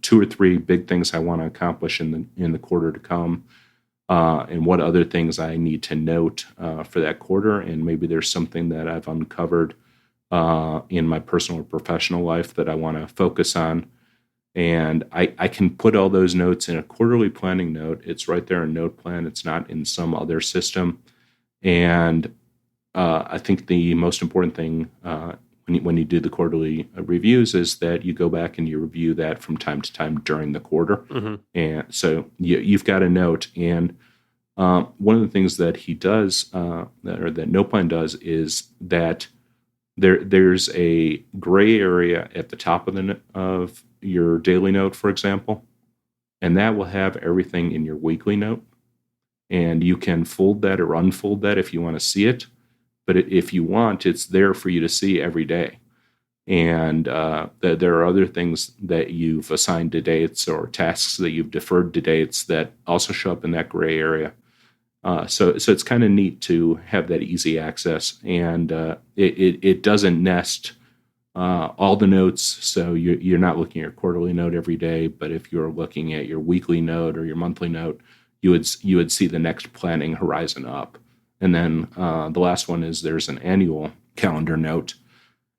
2 or 3 big things I want to accomplish in the quarter to come, and what other things I need to note for that quarter. And maybe there's something that I've uncovered in my personal or professional life that I want to focus on. And I can put all those notes in a quarterly planning note. It's right there in NotePlan. It's not in some other system. And I think the most important thing when you do the quarterly reviews is that you go back and you review that from time to time during the quarter. Mm-hmm. And so you've got a note. And one of the things that he does, or that NotePlan does, is that there's a gray area at the top of your daily note, for example, and that will have everything in your weekly note. And you can fold that or unfold that if you want to see it. But if you want, it's there for you to see every day. And there are other things that you've assigned to dates or tasks that you've deferred to dates that also show up in that gray area. So it's kind of neat to have that easy access. And it doesn't nest all the notes. So you're not looking at your quarterly note every day. But if you're looking at your weekly note or your monthly note, you would see the next planning horizon up. And then the last one is there's an annual calendar note.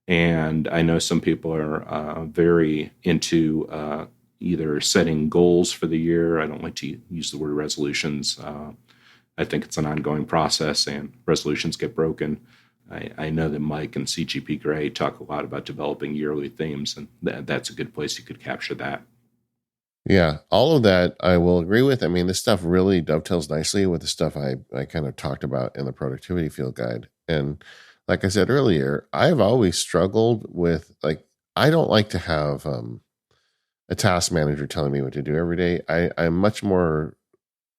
And I know some people are very into either setting goals for the year. I don't like to use the word resolutions. I think it's an ongoing process, and resolutions get broken. I know that Mike and CGP Grey talk a lot about developing yearly themes, and that's a good place you could capture that. Yeah, all of that I will agree with. I mean, this stuff really dovetails nicely with the stuff I kind of talked about in the productivity field guide. And like I said earlier, I've always struggled with, I don't like to have a task manager telling me what to do every day. I'm much more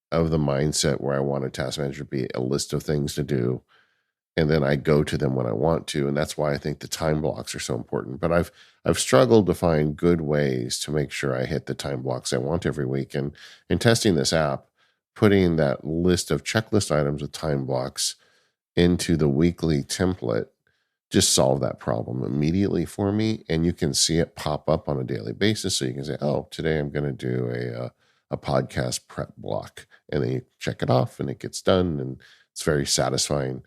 of the mindset where I want a task manager to be a list of things to do, and then I go to them when I want to. And that's why I think the time blocks are so important. But I've struggled to find good ways to make sure I hit the time blocks I want every week. And in testing this app, putting that list of checklist items with time blocks into the weekly template just solved that problem immediately for me. And you can see it pop up on a daily basis. So you can say, oh, today I'm going to do a podcast prep block. And then you check it off and it gets done. And it's very satisfying.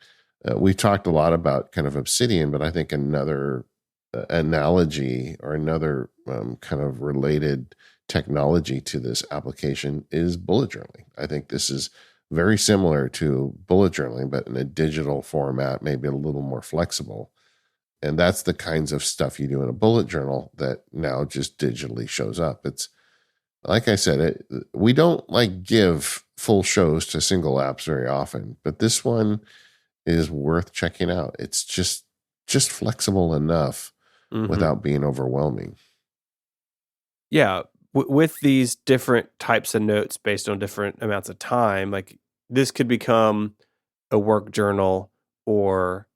We talked a lot about kind of Obsidian, but I think another analogy or another kind of related technology to this application is bullet journaling. I think this is very similar to bullet journaling, but in a digital format, maybe a little more flexible. And that's the kinds of stuff you do in a bullet journal that now just digitally shows up. It's like I said, we don't like give full shows to single apps very often, but this one is worth checking out. It's just flexible enough without being overwhelming. Yeah, with these different types of notes based on different amounts of time, like this could become a work journal or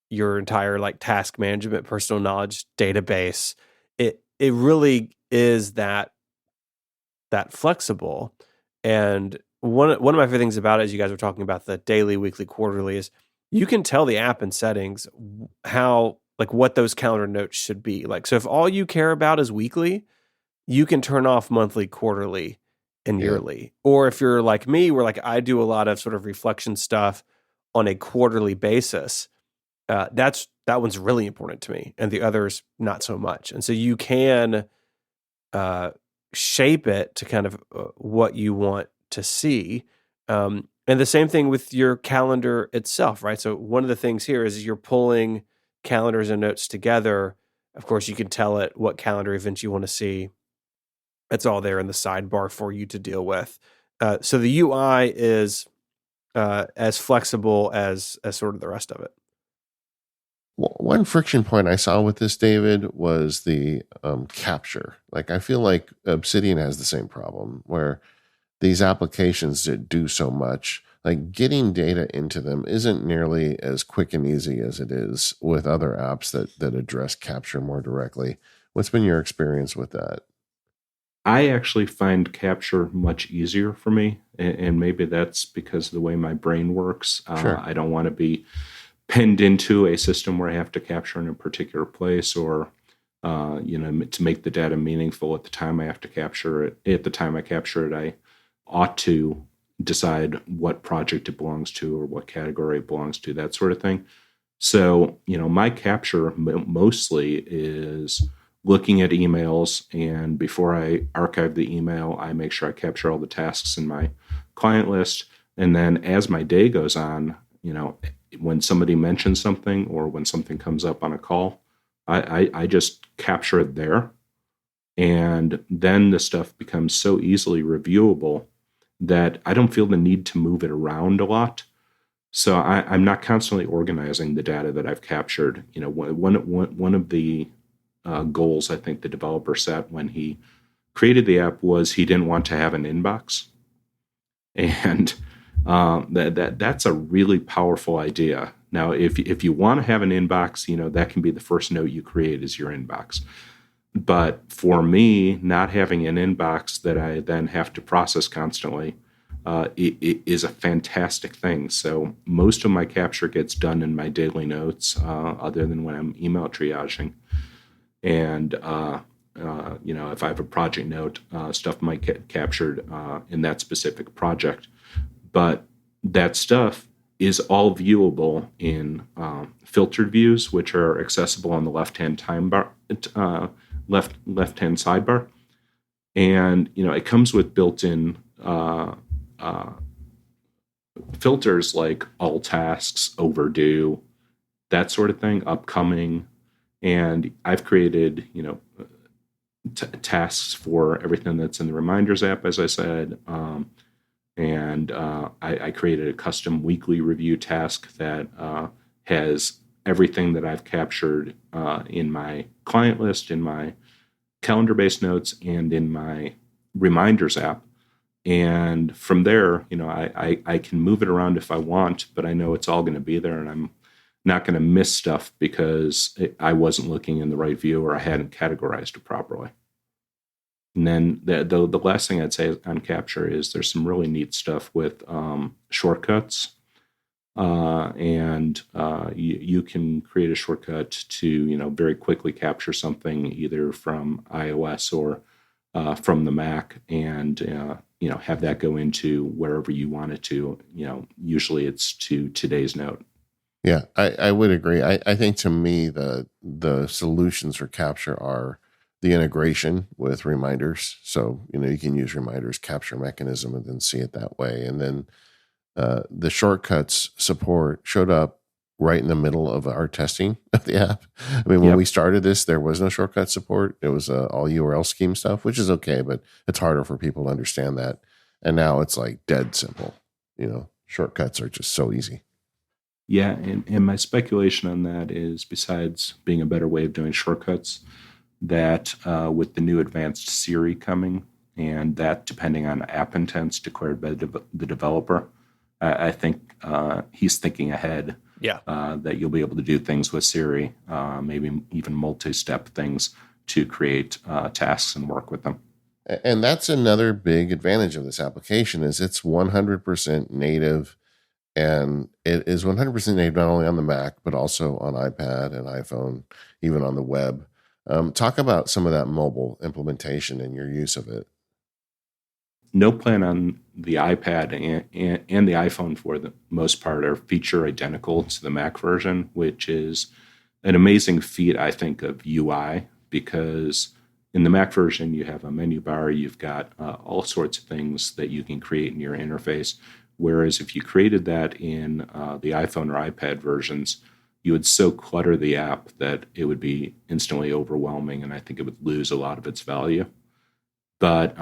your entire like task management personal knowledge database. It really is that flexible. And one of my favorite things about it, as you guys were talking about the daily, weekly, quarterly, is you can tell the app in settings how, like, what those calendar notes should be. Like, so if all you care about is weekly, you can turn off monthly, quarterly, and yearly. Or if you're like me, where like I do a lot of sort of reflection stuff on a quarterly basis, that one's really important to me, and the others not so much. And so you can shape it to kind of what you want to see. And the same thing with your calendar itself, right? So one of the things here is you're pulling calendars and notes together. Of course, you can tell it what calendar events you want to see. It's all there in the sidebar for you to deal with. So the UI is as flexible as sort of the rest of it. One friction point I saw with this, David, was the capture. Like, I feel like Obsidian has the same problem where these applications that do so much, like getting data into them isn't nearly as quick and easy as it is with other apps that address capture more directly. What's been your experience with that? I actually find capture much easier for me, and maybe that's because of the way my brain works. Sure. I don't want to be pinned into a system where I have to capture in a particular place, or to make the data meaningful at the time I have to capture it. At the time I capture it, I ought to decide what project it belongs to or what category it belongs to, that sort of thing. So, my capture mostly is looking at emails, and before I archive the email, I make sure I capture all the tasks in my client list. And then as my day goes on, when somebody mentions something or when something comes up on a call, I just capture it there. And then the stuff becomes so easily reviewable that I don't feel the need to move it around a lot. So I'm not constantly organizing the data that I've captured. One of the goals I think the developer set when he created the app was he didn't want to have an inbox, and that's a really powerful idea. Now, if you want to have an inbox, that can be the first note you create is your inbox. But for me, not having an inbox that I then have to process constantly it is a fantastic thing. So most of my capture gets done in my daily notes, other than when I'm email triaging. And if I have a project note, stuff might get captured in that specific project. But that stuff is all viewable in filtered views, which are accessible on the left-hand left-hand sidebar. And it comes with built-in filters like all tasks, overdue, that sort of thing, upcoming. And I've created, tasks for everything that's in the Reminders app, as I said. And I created a custom weekly review task that has everything that I've captured in my client list, in my calendar-based notes, and in my Reminders app. And from there, I can move it around if I want, but I know it's all going to be there, and I'm not going to miss stuff because I wasn't looking in the right view or I hadn't categorized it properly. And then the last thing I'd say on capture is there's some really neat stuff with shortcuts. And you can create a shortcut to, very quickly capture something either from iOS or from the Mac, and have that go into wherever you want it to. Usually it's to today's note. Yeah, I would agree. I think to me the solutions for capture are the integration with reminders. So, you can use reminders capture mechanism and then see it that way. And then the shortcuts support showed up right in the middle of our testing of the app. I mean, when we Yep. started this, there was no shortcut support. It was all URL scheme stuff, which is okay, but it's harder for people to understand that. And now it's like dead simple. Shortcuts are just so easy. Yeah, and my speculation on that is, besides being a better way of doing shortcuts, that with the new advanced Siri coming, and that depending on app intents declared by the developer, I think he's thinking ahead. Yeah. That you'll be able to do things with Siri, maybe even multi-step things to create tasks and work with them. And that's another big advantage of this application is it's 100% native, and it is 100% native not only on the Mac, but also on iPad and iPhone, even on the web. Talk about some of that mobile implementation and your use of it. NotePlan on the iPad and the iPhone, for the most part, are feature identical to the Mac version, which is an amazing feat, I think, of UI, because in the Mac version, you have a menu bar, you've got all sorts of things that you can create in your interface. Whereas if you created that in the iPhone or iPad versions, you would so clutter the app that it would be instantly overwhelming, and I think it would lose a lot of its value. But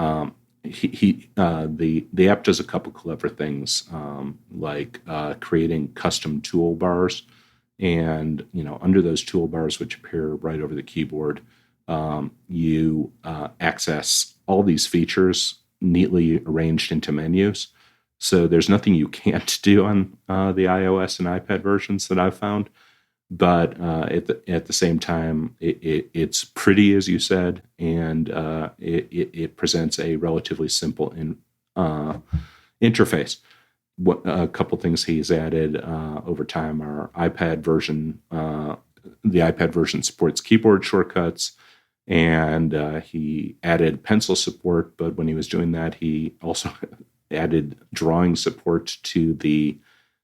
the app does a couple clever things, like creating custom toolbars, and under those toolbars, which appear right over the keyboard, you access all these features neatly arranged into menus. So there's nothing you can't do on the iOS and iPad versions that I've found. But at the same time, it's pretty, as you said, and it presents a relatively simple interface. What a couple things he's added over time are iPad version. The iPad version supports keyboard shortcuts, and he added pencil support. But when he was doing that, he also added drawing support to the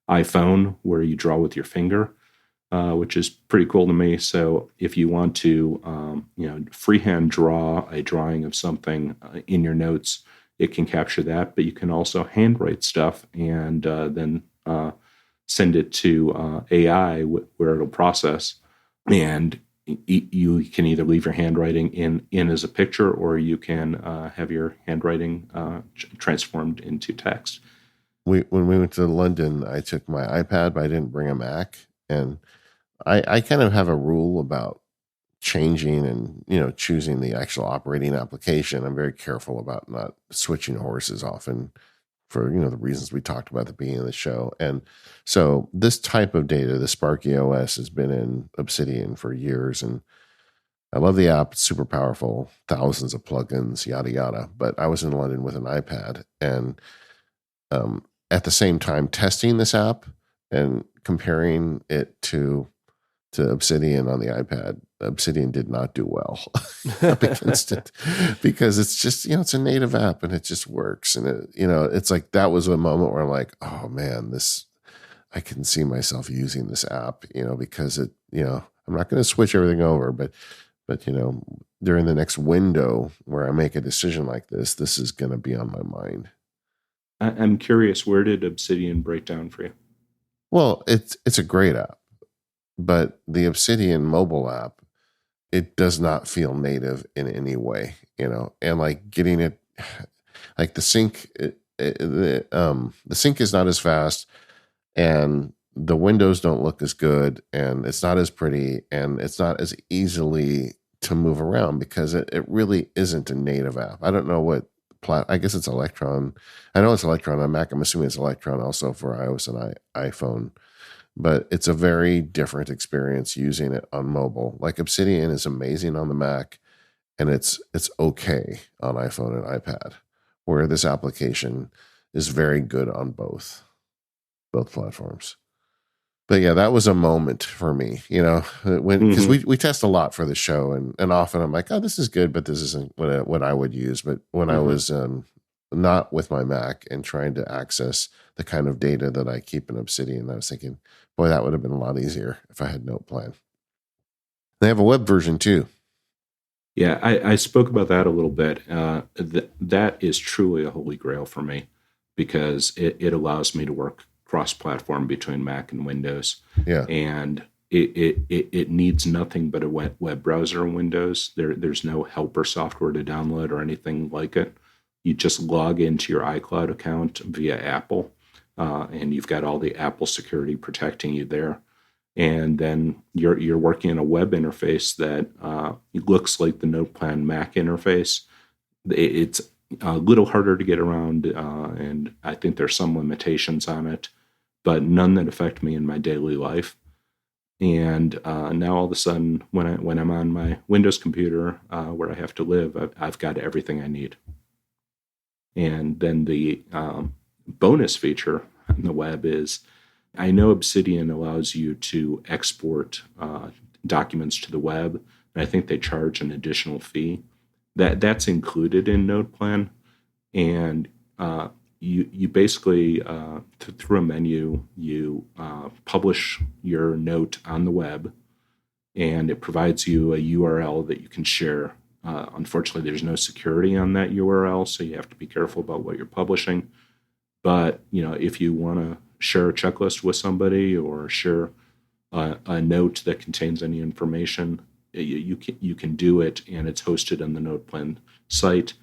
iPhone, where you draw with your finger. Which is pretty cool to me. So if you want to, freehand draw a drawing of something in your notes, it can capture that. But you can also handwrite stuff and then send it to AI, where it'll process. And you can either leave your handwriting in as a picture, or you can have your handwriting transformed into text. When we went to London, I took my iPad, but I didn't bring a Mac. And I kind of have a rule about changing and, choosing the actual operating application. I'm very careful about not switching horses often for, the reasons we talked about at the beginning of the show. And so this type of data, the Sparky OS, has been in Obsidian for years. And I love the app. It's super powerful, thousands of plugins, yada, yada. But I was in London with an iPad, and at the same time testing this app and comparing it to Obsidian on the iPad, Obsidian did not do well up against it, because it's just, it's a native app and it just works. And it's like, that was a moment where I'm like, oh man, I can see myself using this app, because I'm not going to switch everything over, but during the next window where I make a decision like this is going to be on my mind. I'm curious, where did Obsidian break down for you? Well, it's a great app. But the Obsidian mobile app, it does not feel native in any way, and like getting it, like the sync, the sync is not as fast, and the windows don't look as good, and it's not as pretty, and it's not as easily to move around, because it really isn't a native app. I don't know what I guess it's Electron. I know it's Electron on Mac. I'm assuming it's Electron also for iOS and iPhone. But it's a very different experience using it on mobile. Like Obsidian is amazing on the Mac, and it's okay on iPhone and iPad, where this application is very good on both platforms. But yeah, that was a moment for me, because we test a lot for the show, and often I'm like, oh, this is good, but this isn't what I would use. But when I was not with my Mac and trying to access the kind of data that I keep in Obsidian, I was thinking, boy, that would have been a lot easier if I had NotePlan. They have a web version too. Yeah, I spoke about that a little bit. That is truly a holy grail for me because it allows me to work cross-platform between Mac and Windows, Yeah. and it needs nothing but a web browser in Windows. There's no helper software to download or anything like it. You just log into your iCloud account via Apple, and you've got all the Apple security protecting you there, and then you're working in a web interface that looks like the NotePlan Mac interface. It's a little harder to get around, and I think there's some limitations on it, but none that affect me in my daily life. And now all of a sudden, when I'm on my Windows computer where I have to live, I've got everything I need. And then the bonus feature on the web is I know Obsidian allows you to export documents to the web, and I think they charge an additional fee. That's included in NotePlan, and you basically through a menu you publish your note on the web, and it provides you a URL that you can share. Unfortunately, there's no security on that URL, so you have to be careful about what you're publishing. But if you want to share a checklist with somebody or share a note that contains any information, you can do it, and it's hosted on the NotePlan site.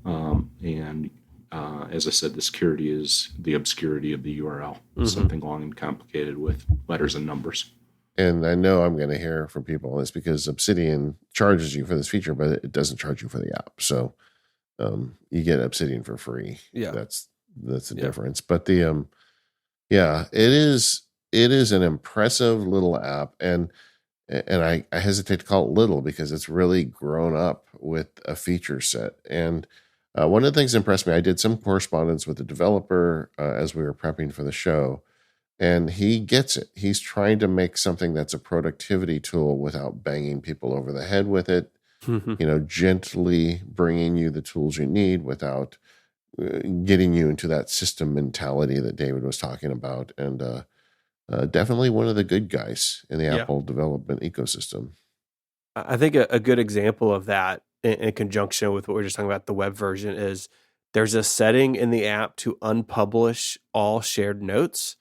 And as I said, the security is the obscurity of the URL, something long and complicated with letters and numbers. And I know I'm going to hear from people on this because Obsidian charges you for this feature, but it doesn't charge you for the app. So you get Obsidian for free. Yeah. That's the difference. But yeah, it is an impressive little app, and I hesitate to call it little because it's really grown up with a feature set. And one of the things that impressed me, I did some correspondence with the developer as we were prepping for the show, and he gets it. He's trying to make something that's a productivity tool without banging people over the head with it, gently bringing you the tools you need without getting you into that system mentality that David was talking about. And definitely one of the good guys in the Apple development ecosystem. I think a good example of that in conjunction with what we were just talking about, the web version, is there's a setting in the app to unpublish all shared notes,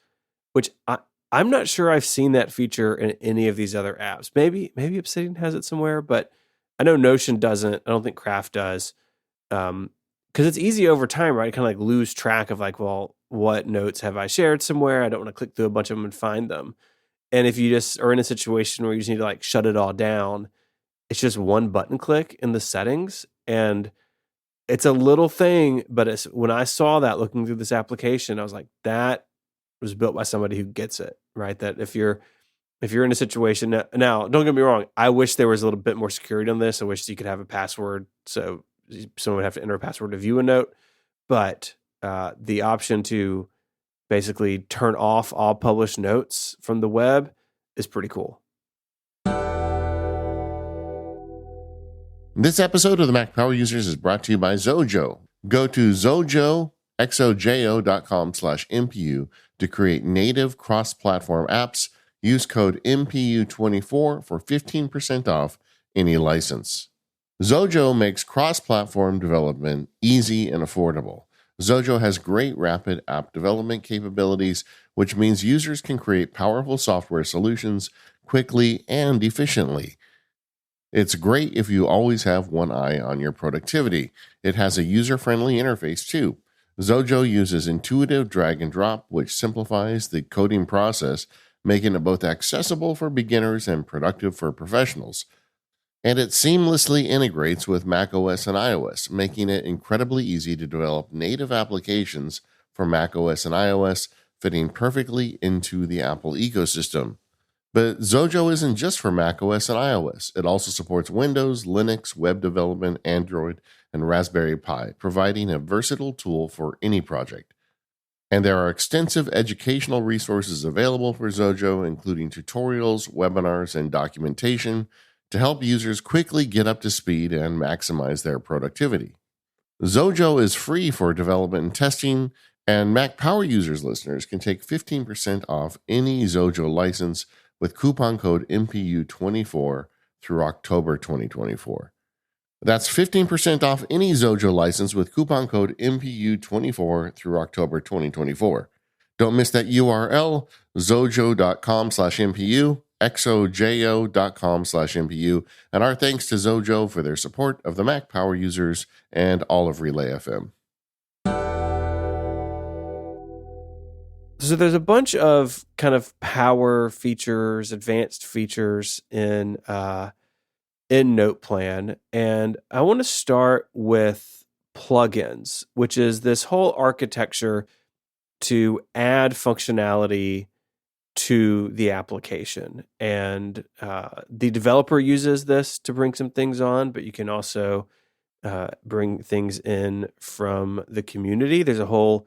which I'm not sure I've seen that feature in any of these other apps. Maybe Obsidian has it somewhere, but I know Notion doesn't. I don't think Craft does. Because it's easy over time, right? Kind of like lose track of like, well, what notes have I shared somewhere? I don't want to click through a bunch of them and find them. And if you just are in a situation where you just need to like shut it all down, it's just one button click in the settings. And it's a little thing, but when I saw that looking through this application, I was like, that was built by somebody who gets it, right? That if you're in a situation now, don't get me wrong, I wish there was a little bit more security on this. I wish you could have a password, so someone would have to enter a password to view a note. But the option to basically turn off all published notes from the web is pretty cool. This episode of the Mac Power Users is brought to you by Zojo. Go to xojo.com/MPU to create native cross-platform apps. Use code MPU24 for 15% off any license. Zojo makes cross-platform development easy and affordable. Zojo has great rapid app development capabilities, which means users can create powerful software solutions quickly and efficiently. It's great if you always have one eye on your productivity. It has a user-friendly interface too. Zojo uses intuitive drag and drop, which simplifies the coding process, making it both accessible for beginners and productive for professionals. And it seamlessly integrates with macOS and iOS, making it incredibly easy to develop native applications for macOS and iOS, fitting perfectly into the Apple ecosystem. But Zojo isn't just for macOS and iOS. It also supports Windows, Linux, web development, Android, and Raspberry Pi, providing a versatile tool for any project. And there are extensive educational resources available for Zojo, including tutorials, webinars, and documentation to help users quickly get up to speed and maximize their productivity. Zojo is free for development and testing, and Mac Power Users listeners can take 15% off any Zojo license with coupon code MPU24 through October 2024. That's 15% off any Zojo license with coupon code MPU24 through October 2024. Don't miss that URL, zojo.com/MPU, xojo.com/MPU. And our thanks to Zojo for their support of the Mac Power users and all of Relay FM. So there's a bunch of kind of power features, advanced features in NotePlan, and I want to start with plugins, which is this whole architecture to add functionality to the application. And the developer uses this to bring some things on, but you can also bring things in from the community. There's a whole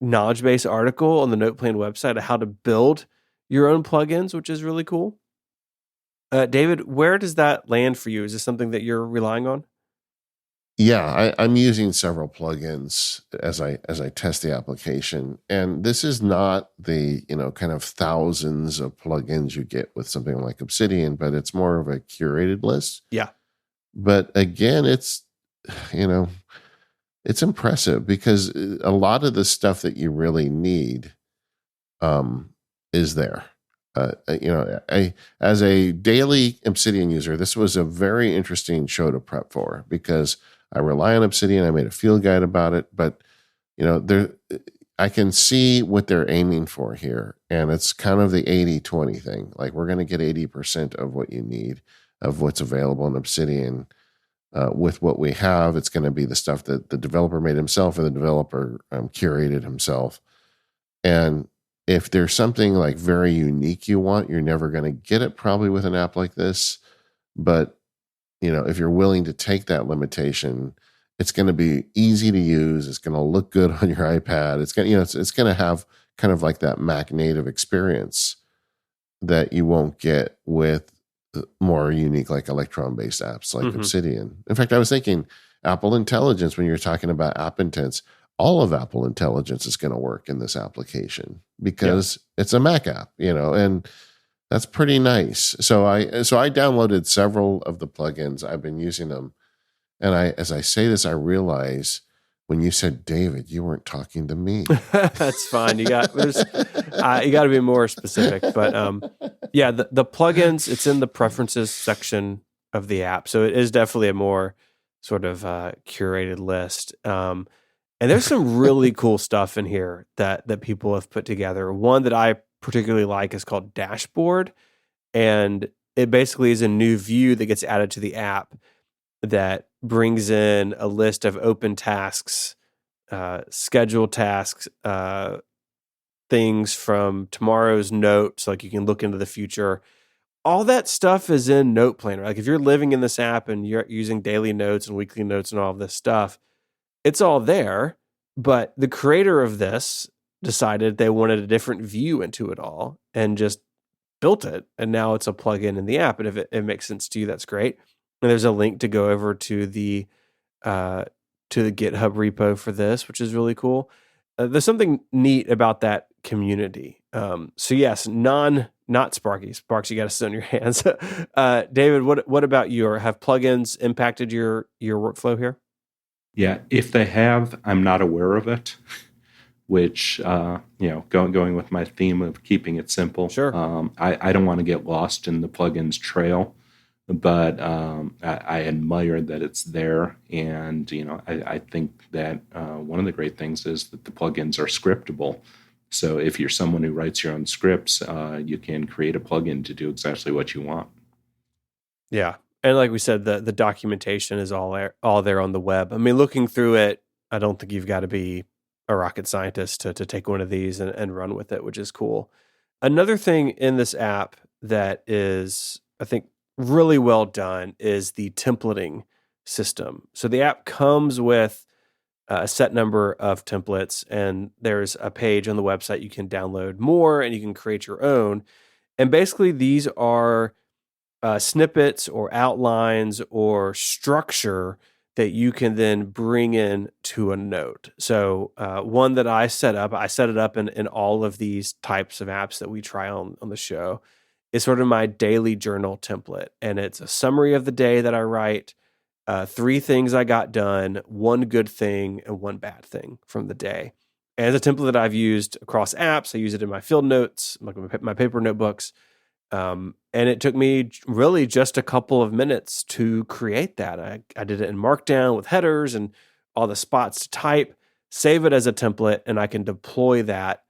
knowledge base article on the NotePlan website of how to build your own plugins, which is really cool. David, where does that land for you? Is this something that you're relying on? Yeah, I'm using several plugins as I test the application, and this is not the kind of thousands of plugins you get with something like Obsidian, but it's more of a curated list. Yeah. But again, it's it's impressive because a lot of the stuff that you really need is there. As a daily Obsidian user, this was a very interesting show to prep for because I rely on Obsidian. I made a field guide about it, but I can see what they're aiming for here, and it's kind of the 80-20 thing. Like, we're going to get 80% of what you need of what's available in Obsidian. With what we have, it's going to be the stuff that the developer made himself or the developer curated himself. And if there's something like very unique you want, you're never going to get it probably with an app like this. But, if you're willing to take that limitation, it's going to be easy to use. It's going to look good on your iPad. It's going to, it's going to have kind of like that Mac native experience that you won't get with more unique, like Electron-based apps like Obsidian. In fact, I was thinking Apple Intelligence, when you're talking about app intents, all of Apple Intelligence is going to work in this application because it's a Mac app, and that's pretty nice. So I downloaded several of the plugins. I've been using them. And as I say this, I realize when you said David, you weren't talking to me. That's fine. You got to be more specific. But the plugins, it's in the preferences section of the app, so it is definitely a more sort of curated list. And there's some really cool stuff in here that people have put together. One that I particularly like is called Dashboard, and it basically is a new view that gets added to the app that brings in a list of open tasks, scheduled tasks, things from tomorrow's notes, like you can look into the future. All that stuff is in NotePlan. Right? Like if you're living in this app and you're using daily notes and weekly notes and all of this stuff, it's all there. But the creator of this decided they wanted a different view into it all and just built it. And now it's a plugin in the app. And if it makes sense to you, that's great. And there's a link to go over to the GitHub repo for this, which is really cool. There's something neat about that community. So yes, not Sparky. Sparks, you got to sit on your hands. David, what about you? Or have plugins impacted your workflow here? Yeah, if they have, I'm not aware of it. Which going with my theme of keeping it simple. Sure. I don't want to get lost in the plugins trail, but I admire that it's there, and I think that one of the great things is that the plugins are scriptable. So if you're someone who writes your own scripts, you can create a plugin to do exactly what you want. Yeah, and like we said, the documentation is all there on the web. I mean, looking through it, I don't think you've got to be a rocket scientist to take one of these and run with it, which is cool. Another thing in this app that is, I think, really well done is the templating system. So the app comes with a set number of templates, and there's a page on the website you can download more and you can create your own. And basically these are snippets or outlines or structure that you can then bring in to a note. So one that I set it up in all of these types of apps that we try on the show, is sort of my daily journal template. And it's a summary of the day that I write, 3 things I got done, 1 good thing, and 1 bad thing from the day. And it's a template that I've used across apps. I use it in my field notes, like my paper notebooks. And it took me really just a couple of minutes to create that. I did it in Markdown with headers and all the spots to type, save it as a template, and I can deploy that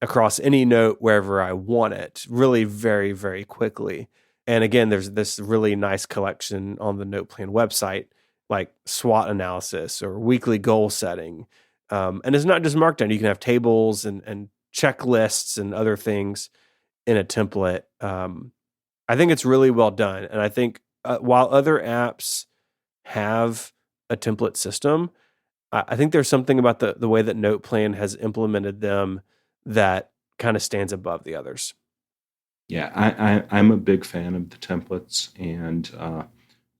across any note wherever I want it really very, very quickly. And again, there's this really nice collection on the NotePlan website, like SWOT analysis or weekly goal setting. And it's not just Markdown. You can have tables and checklists and other things in a template. I think it's really well done. And I think while other apps have a template system, I think there's something about the way that NotePlan has implemented them that kind of stands above the others. Yeah, I'm a big fan of the templates, and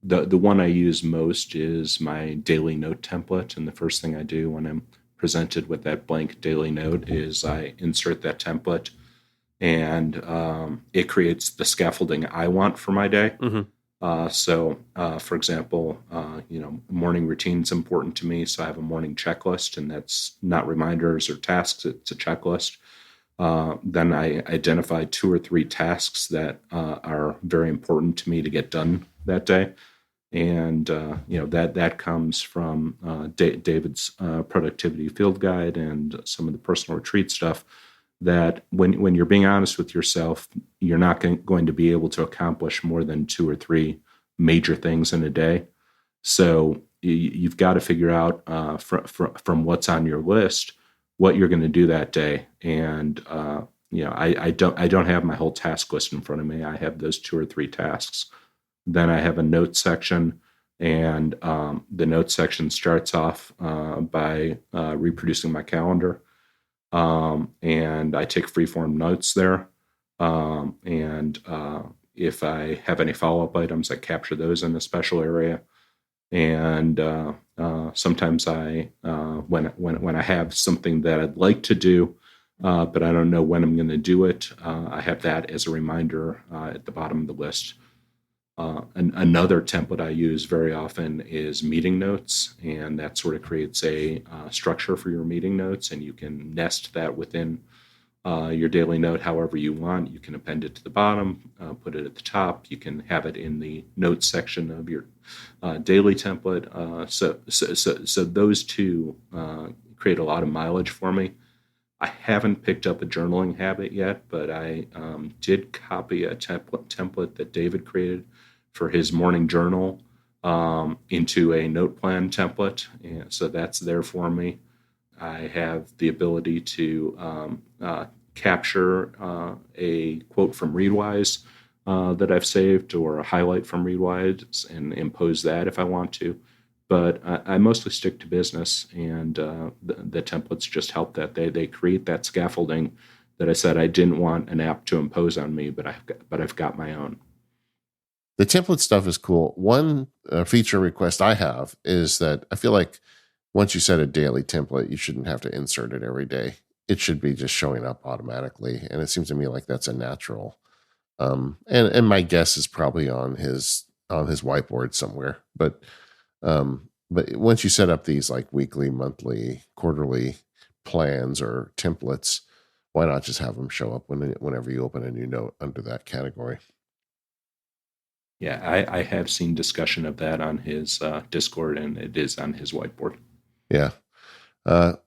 the one I use most is my daily note template. And the first thing I do when I'm presented with that blank daily note is I insert that template, and it creates the scaffolding I want for my day. So, for example, morning routine is important to me. So I have a morning checklist, and that's not reminders or tasks. It's a checklist. Then I identify 2 or 3 tasks that are very important to me to get done that day. And, that comes from David's productivity field guide and some of the personal retreat stuff, that when you're being honest with yourself, you're not going to be able to accomplish more than 2 or 3 major things in a day. So you've got to figure out from what's on your list what you're going to do that day. And I don't have my whole task list in front of me. I have those 2 or 3 tasks. Then I have a notes section, and the notes section starts off by reproducing my calendar. And I take freeform notes there. And if I have any follow-up items, I capture those in a special area. And sometimes when I have something that I'd like to do, but I don't know when I'm going to do it, I have that as a reminder at the bottom of the list. Another template I use very often is meeting notes, and that sort of creates a structure for your meeting notes, and you can nest that within your daily note however you want. You can append it to the bottom, put it at the top. You can have it in the notes section of your daily template. So those 2 create a lot of mileage for me. I haven't picked up a journaling habit yet, but I did copy a template that David created for his morning journal into a NotePlan template. And so that's there for me. I have the ability to capture a quote from Readwise that I've saved, or a highlight from Readwise, and impose that if I want to. But I mostly stick to business, and the templates just help that. They create that scaffolding that I said I didn't want an app to impose on me, but I've got my own. The template stuff is cool. One feature request I have is that I feel like once you set a daily template, you shouldn't have to insert it every day. It should be just showing up automatically. And it seems to me like that's a natural. And my guess is probably on his whiteboard somewhere. But once you set up these like weekly, monthly, quarterly plans or templates, why not just have them show up whenever you open a new note under that category? Yeah, I have seen discussion of that on his Discord, and it is on his whiteboard. Yeah.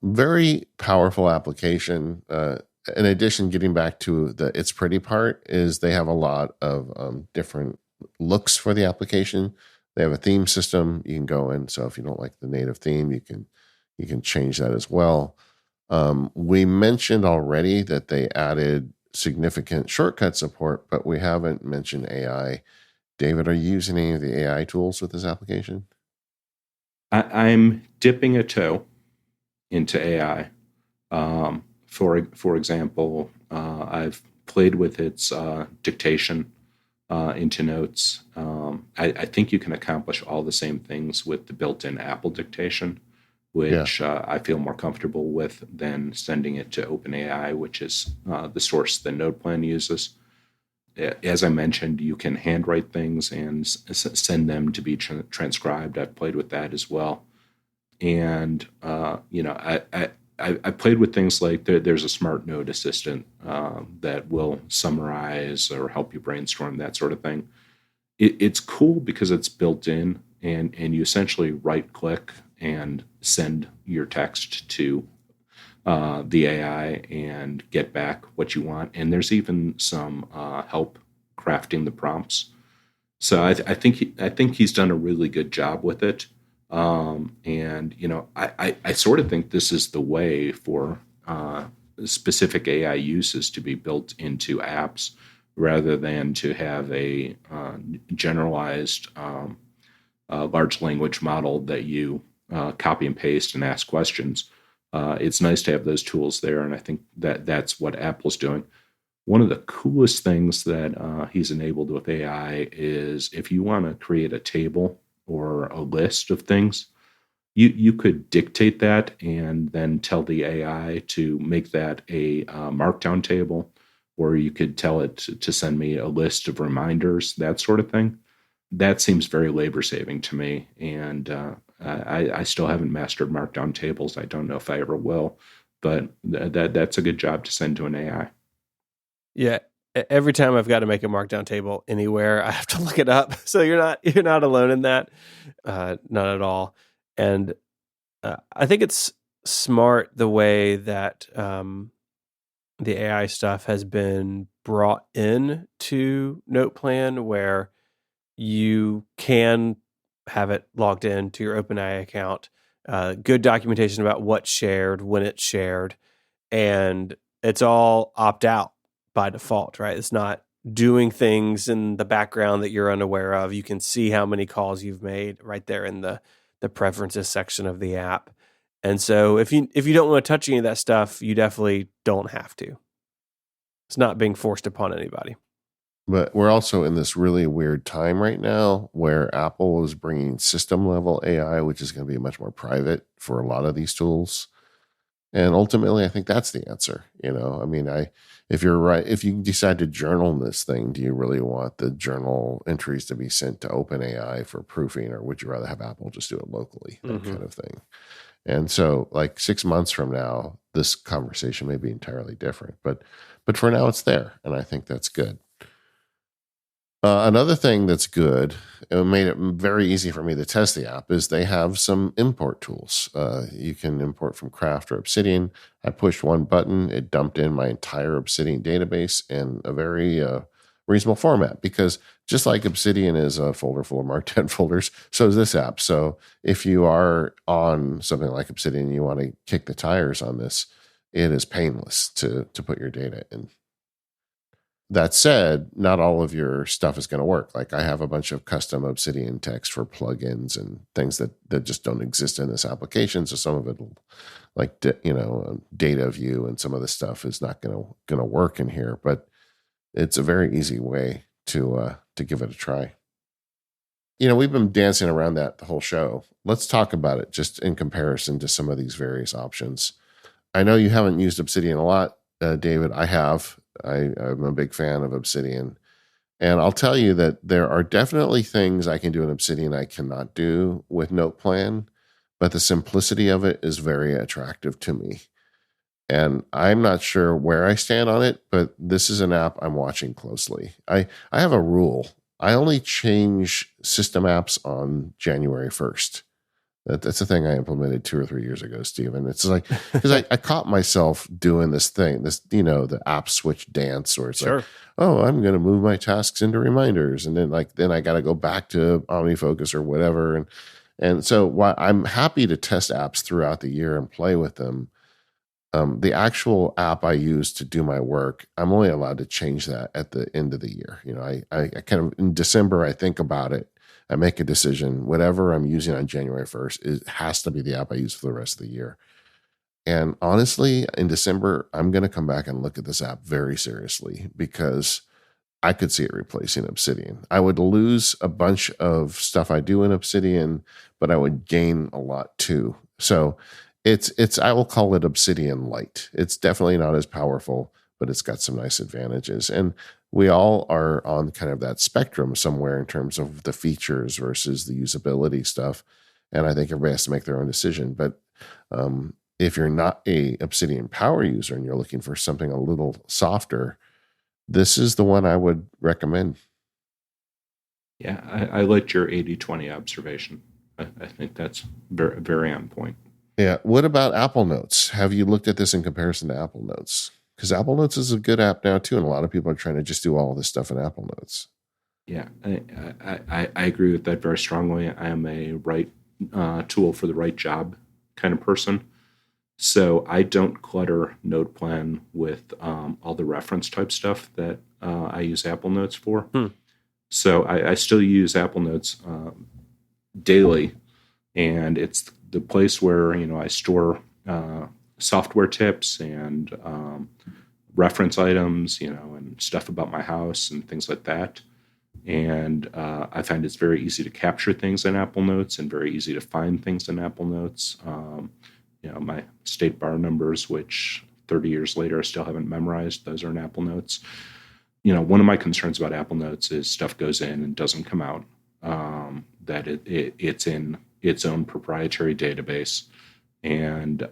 Very powerful application. In addition, getting back to the It's Pretty part, is they have a lot of different looks for the application. They have a theme system you can go in. So if you don't like the native theme, you can change that as well. We mentioned already that they added significant shortcut support, but we haven't mentioned AI. David, are you using any of the AI tools with this application? I'm dipping a toe into AI. For example, I've played with its dictation into notes. I think you can accomplish all the same things with the built-in Apple dictation, which I feel more comfortable with than sending it to OpenAI, which is the source that NotePlan uses. as I mentioned, you can handwrite things and send them to be transcribed. I've played with that as well. And, I played with things like there's a smart note assistant that will summarize or help you brainstorm, that sort of thing. It's cool because it's built in, and you essentially right click and send your text to the AI and get back what you want. And there's even some help crafting the prompts. So I think he's done a really good job with it. And I sort of think this is the way for specific AI uses to be built into apps rather than to have a generalized large language model that you copy and paste and ask questions. It's nice to have those tools there, and I think that that's what Apple's doing. One of the coolest things that he's enabled with AI is if you want to create a table or a list of things, you could dictate that and then tell the AI to make that a markdown table, or you could tell it to send me a list of reminders, that sort of thing. That seems very labor saving to me, and I still haven't mastered markdown tables. I don't know if I ever will, but that's a good job to send to an AI. Yeah. Every time I've got to make a markdown table anywhere, I have to look it up. So you're not alone in that, not at all. And I think it's smart the way that the AI stuff has been brought in to NotePlan, where you can have it logged in to your OpenAI account, good documentation about what's shared, when it's shared, and it's all opt out by default, right? It's not doing things in the background that you're unaware of. You can see how many calls you've made right there in the preferences section of the app. And so if you don't want to touch any of that stuff, you definitely don't have to. It's not being forced upon anybody. But we're also in this really weird time right now where Apple is bringing system level AI, which is going to be much more private for a lot of these tools. And ultimately, I think that's the answer. I mean, if you're right, if you decide to journal this thing, do you really want the journal entries to be sent to OpenAI for proofing, or would you rather have Apple just do it locally? That kind of thing. And so, like 6 months from now, this conversation may be entirely different. But for now, it's there, and I think that's good. Another thing that's good, it made it very easy for me to test the app, is they have some import tools. You can import from Craft or Obsidian. I pushed one button. It dumped in my entire Obsidian database in a very reasonable format, because just like Obsidian is a folder full of Markdown folders, so is this app. So if you are on something like Obsidian and you want to kick the tires on this, it is painless to put your data in. That said, not all of your stuff is going to work. Like I have a bunch of custom Obsidian text for plugins and things that just don't exist in this application. So some of it, like data view and some of the stuff is not going to work in here. But it's a very easy way to give it a try. We've been dancing around that the whole show. Let's talk about it just in comparison to some of these various options. I know you haven't used Obsidian a lot, David. I have. I'm a big fan of Obsidian. And I'll tell you that there are definitely things I can do in Obsidian I cannot do with NotePlan, but the simplicity of it is very attractive to me. And I'm not sure where I stand on it, but this is an app I'm watching closely. I have a rule. I only change system apps on January 1st. That's a thing I implemented 2 or 3 years ago, Stephen. It's like, because I caught myself doing this thing, the app switch dance, where it's Sure. like, oh, I'm going to move my tasks into reminders. And then I got to go back to OmniFocus or whatever. And so while I'm happy to test apps throughout the year and play with them, the actual app I use to do my work, I'm only allowed to change that at the end of the year. I kind of, in December, I think about it. I make a decision. Whatever I'm using on January 1st, it has to be the app I use for the rest of the year. And honestly, in December, I'm going to come back and look at this app very seriously, because I could see it replacing Obsidian. I would lose a bunch of stuff I do in Obsidian, but I would gain a lot too. So I will call it Obsidian Light. It's definitely not as powerful, but it's got some nice advantages. And we all are on kind of that spectrum somewhere in terms of the features versus the usability stuff. And I think everybody has to make their own decision. But if you're not a Obsidian power user and you're looking for something a little softer, this is the one I would recommend. Yeah, I liked your 80/20 observation. I think that's very, very on point. Yeah. What about Apple Notes? Have you looked at this in comparison to Apple Notes? Because Apple Notes is a good app now too, and a lot of people are trying to just do all this stuff in Apple Notes. Yeah, I agree with that very strongly. I am a right tool for the right job kind of person. So I don't clutter NotePlan with all the reference type stuff that I use Apple Notes for. So I still use Apple Notes daily, and it's the place where I store software tips and reference items, and stuff about my house and things like that. And I find it's very easy to capture things in Apple Notes and very easy to find things in Apple Notes. My state bar numbers, which 30 years later I still haven't memorized, those are in Apple Notes. One of my concerns about Apple Notes is stuff goes in and doesn't come out, that it's in its own proprietary database. And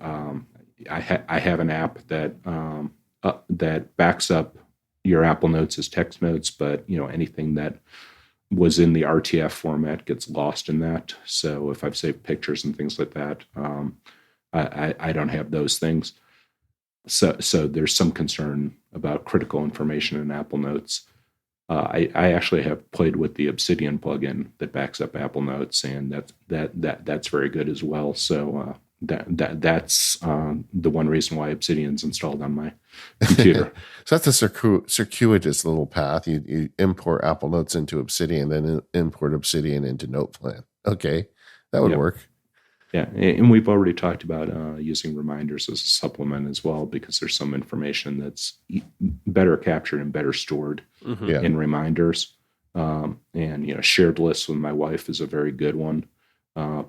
I have an app that backs up your Apple Notes as text notes, but anything that was in the RTF format gets lost in that. So if I've saved pictures and things like that, I don't have those things. So there's some concern about critical information in Apple Notes. I actually have played with the Obsidian plugin that backs up Apple Notes, and that's very good as well. So that's the one reason why Obsidian's installed on my computer. So that's a circuitous little path. You import Apple Notes into Obsidian, then import Obsidian into NotePlan. Okay, that would work. Yeah, and we've already talked about using reminders as a supplement as well, because there's some information that's better captured and better stored in reminders. And shared lists with my wife is a very good one.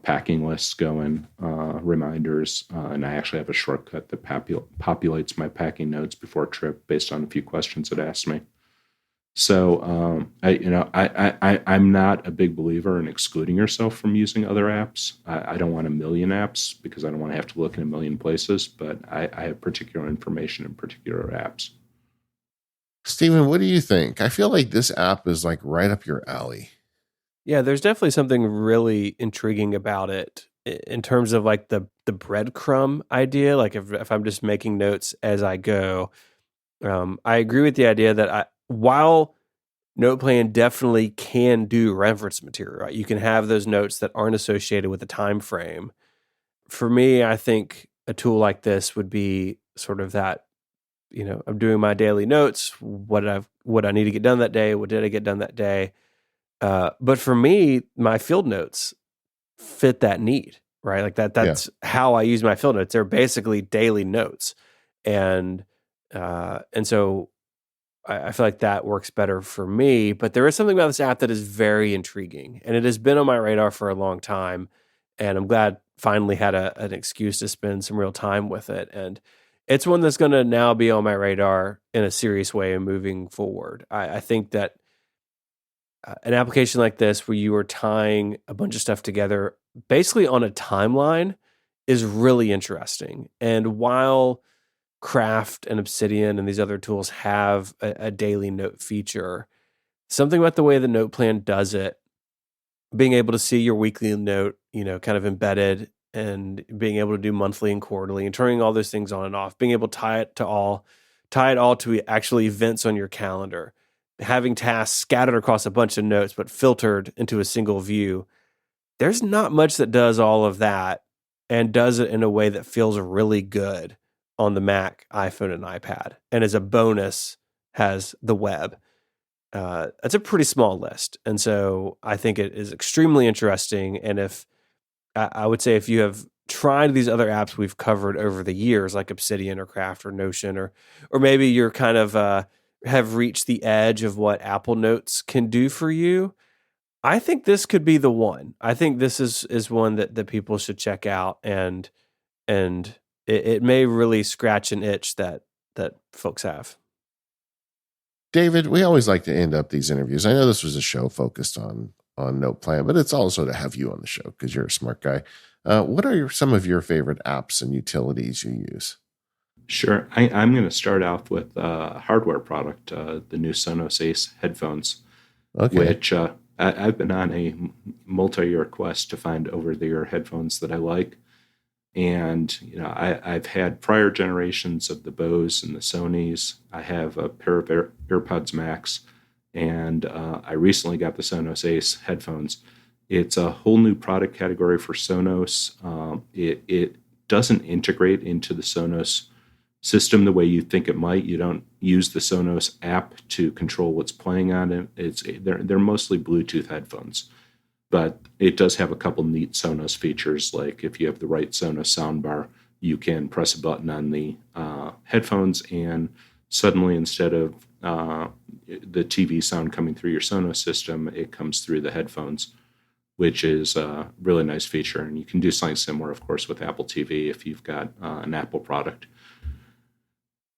Packing lists go in reminders, and I actually have a shortcut that populates my packing notes before a trip based on a few questions it asked me. So I'm not a big believer in excluding yourself from using other apps. I don't want a million apps because I don't want to have to look in a million places, but I have particular information in particular apps. Stephen, what do you think? I feel like this app is like right up your alley. Yeah, there's definitely something really intriguing about it in terms of like the breadcrumb idea. Like if I'm just making notes as I go, I agree with the idea that while NotePlan definitely can do reference material, right? You can have those notes that aren't associated with a time frame. For me, I think a tool like this would be sort of that, I'm doing my daily notes. What I need to get done that day? What did I get done that day? But for me, my field notes fit that need, right? Like that's how I use my field notes. They're basically daily notes. And so I feel like that works better for me, but there is something about this app that is very intriguing, and it has been on my radar for a long time, and I'm glad finally had an excuse to spend some real time with it. And it's one that's going to now be on my radar in a serious way and moving forward. I think that an application like this, where you are tying a bunch of stuff together basically on a timeline, is really interesting. And while Craft and Obsidian and these other tools have a daily note feature, something about the way the NotePlan does it, being able to see your weekly note, kind of embedded, and being able to do monthly and quarterly and turning all those things on and off, being able to tie it all to actual events on your calendar, having tasks scattered across a bunch of notes, but filtered into a single view. There's not much that does all of that and does it in a way that feels really good on the Mac, iPhone, and iPad. And as a bonus, has the web. That's a pretty small list. And so I think it is extremely interesting. And I would say if you have tried these other apps we've covered over the years, like Obsidian or Craft or Notion, or maybe you're kind of have reached the edge of what Apple Notes can do for you, I think this could be the one. I think this is one that people should check out, and it may really scratch an itch that folks have. David, we always like to end up these interviews. I know this was a show focused on NotePlan, but it's also to have you on the show because you're a smart guy. What are some of your favorite apps and utilities you use? Sure. I'm going to start off with a hardware product, the new Sonos Ace headphones, Okay. which I've been on a multi-year quest to find over-the-ear headphones that I like. And, I've had prior generations of the Bose and the Sonys. I have a pair of AirPods Max, and I recently got the Sonos Ace headphones. It's a whole new product category for Sonos. It doesn't integrate into the Sonos system the way you think it might. You don't use the Sonos app to control what's playing on it. They're mostly Bluetooth headphones, but it does have a couple neat Sonos features. Like if you have the right Sonos soundbar, you can press a button on the headphones, and suddenly instead of the TV sound coming through your Sonos system, it comes through the headphones, which is a really nice feature. And you can do something similar, of course, with Apple TV if you've got an Apple product.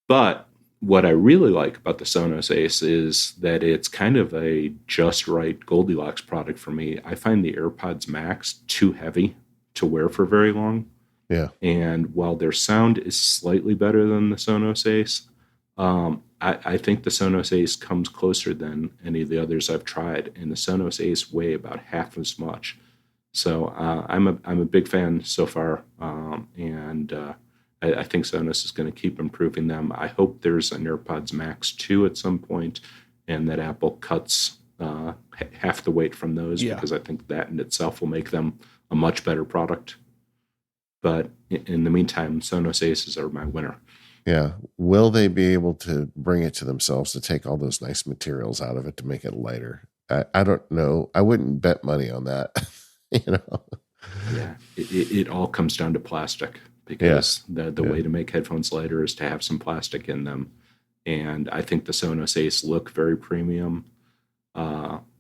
But what I really like about the Sonos Ace is that it's kind of a just right Goldilocks product for me. I find the AirPods Max too heavy to wear for very long. Yeah. And while their sound is slightly better than the Sonos Ace, I think the Sonos Ace comes closer than any of the others I've tried, and the Sonos Ace weigh about half as much. So I'm a big fan so far, and I think Sonos is going to keep improving them. I hope there's an AirPods Max 2 at some point, and that Apple cuts half the weight from those, because I think that in itself will make them a much better product. But in the meantime, Sonos Aces are my winner. Yeah. Will they be able to bring it to themselves to take all those nice materials out of it to make it lighter? I don't know. I wouldn't bet money on that. Yeah, it all comes down to plastic, because the way to make headphones lighter is to have some plastic in them. And I think the Sonos Ace look very premium,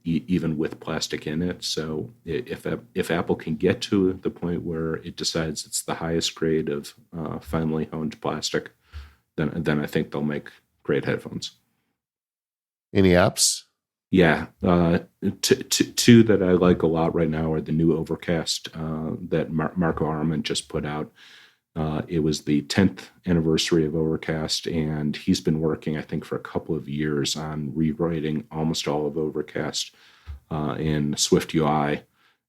even with plastic in it. So if Apple can get to the point where it decides it's the highest grade of finely honed plastic, then I think they'll make great headphones. Any apps? Yeah, two that I like a lot right now are the new Overcast that Marco Arment just put out. It was the 10th anniversary of Overcast, and he's been working, I think, for a couple of years on rewriting almost all of Overcast in Swift UI.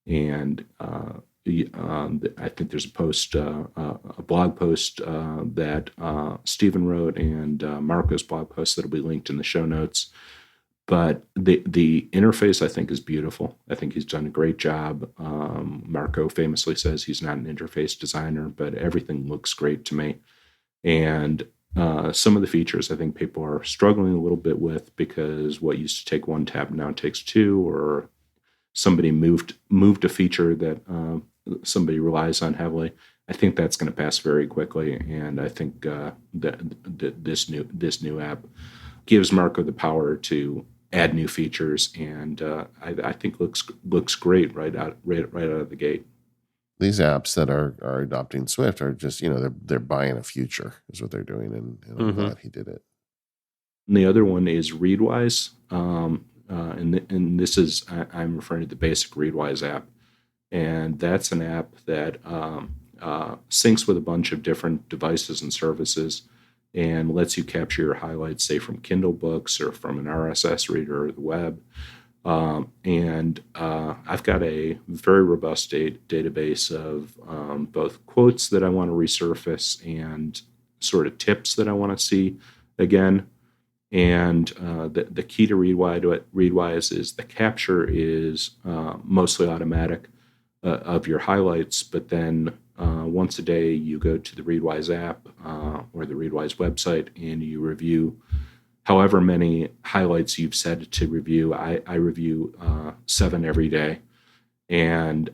And I think there's a blog post that Stephen wrote, and Marco's blog post that'll be linked in the show notes. But the interface, I think, is beautiful. I think he's done a great job. Marco famously says he's not an interface designer, but everything looks great to me. And some of the features I think people are struggling a little bit with, because what used to take one tab now takes two, or somebody moved a feature that somebody relies on heavily. I think that's going to pass very quickly, and I think that this new app gives Marco the power to add new features, and I think looks great right out of the gate. These apps that are adopting Swift are just, they're buying a future is what they're doing, and I'm glad he did it. And the other one is Readwise, and this is I'm referring to the basic Readwise app, and that's an app that syncs with a bunch of different devices and services, and lets you capture your highlights, say, from Kindle books or from an RSS reader or the web. And I've got a very robust database of both quotes that I want to resurface and sort of tips that I want to see again. And the key to Readwise is the capture is mostly automatic of your highlights, but then once a day you go to the Readwise app or the Readwise website, and you review however many highlights you've set to review. I review 7 every day, and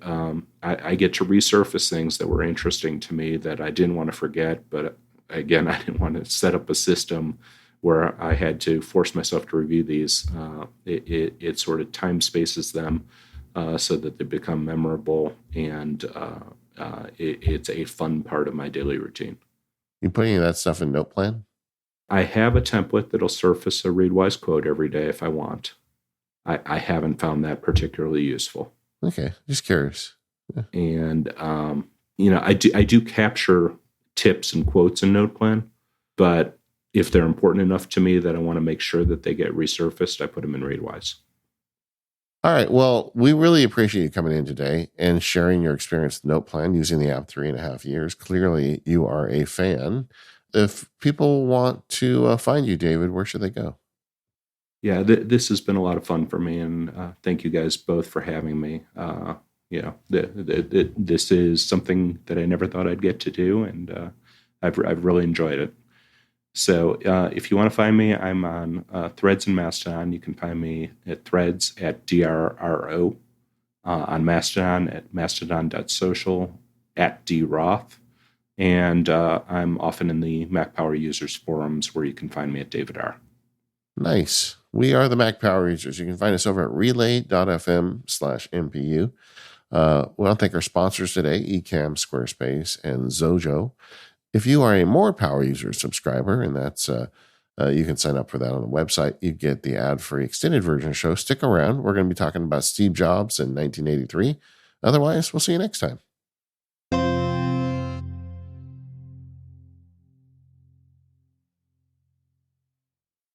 I get to resurface things that were interesting to me that I didn't want to forget. But again, I didn't want to set up a system where I had to force myself to review these. It sort of time spaces them so that they become memorable, and it's a fun part of my daily routine. You put any of that stuff in NotePlan? I have a template that'll surface a ReadWise quote every day if I want. I haven't found that particularly useful. Okay, just curious. Yeah. And I do capture tips and quotes in NotePlan, but if they're important enough to me that I want to make sure that they get resurfaced, I put them in ReadWise. All right. Well, we really appreciate you coming in today and sharing your experience with NotePlan using the app 3.5 years. Clearly, you are a fan. If people want to find you, David, where should they go? Yeah, this has been a lot of fun for me, and thank you guys both for having me. This is something that I never thought I'd get to do, and I've really enjoyed it. So if you want to find me, I'm on Threads and Mastodon. You can find me at Threads at DRRO, on Mastodon at mastodon.social, at DRoth, and I'm often in the Mac Power Users forums where you can find me at David R. Nice. We are the Mac Power Users. You can find us over at relay.fm/MPU. We want to thank our sponsors today, Ecamm, Squarespace, and Zojo. If you are a More Power User subscriber, and that's you can sign up for that on the website, you get the ad-free extended version of the show. Stick around. We're going to be talking about Steve Jobs in 1983. Otherwise, we'll see you next time.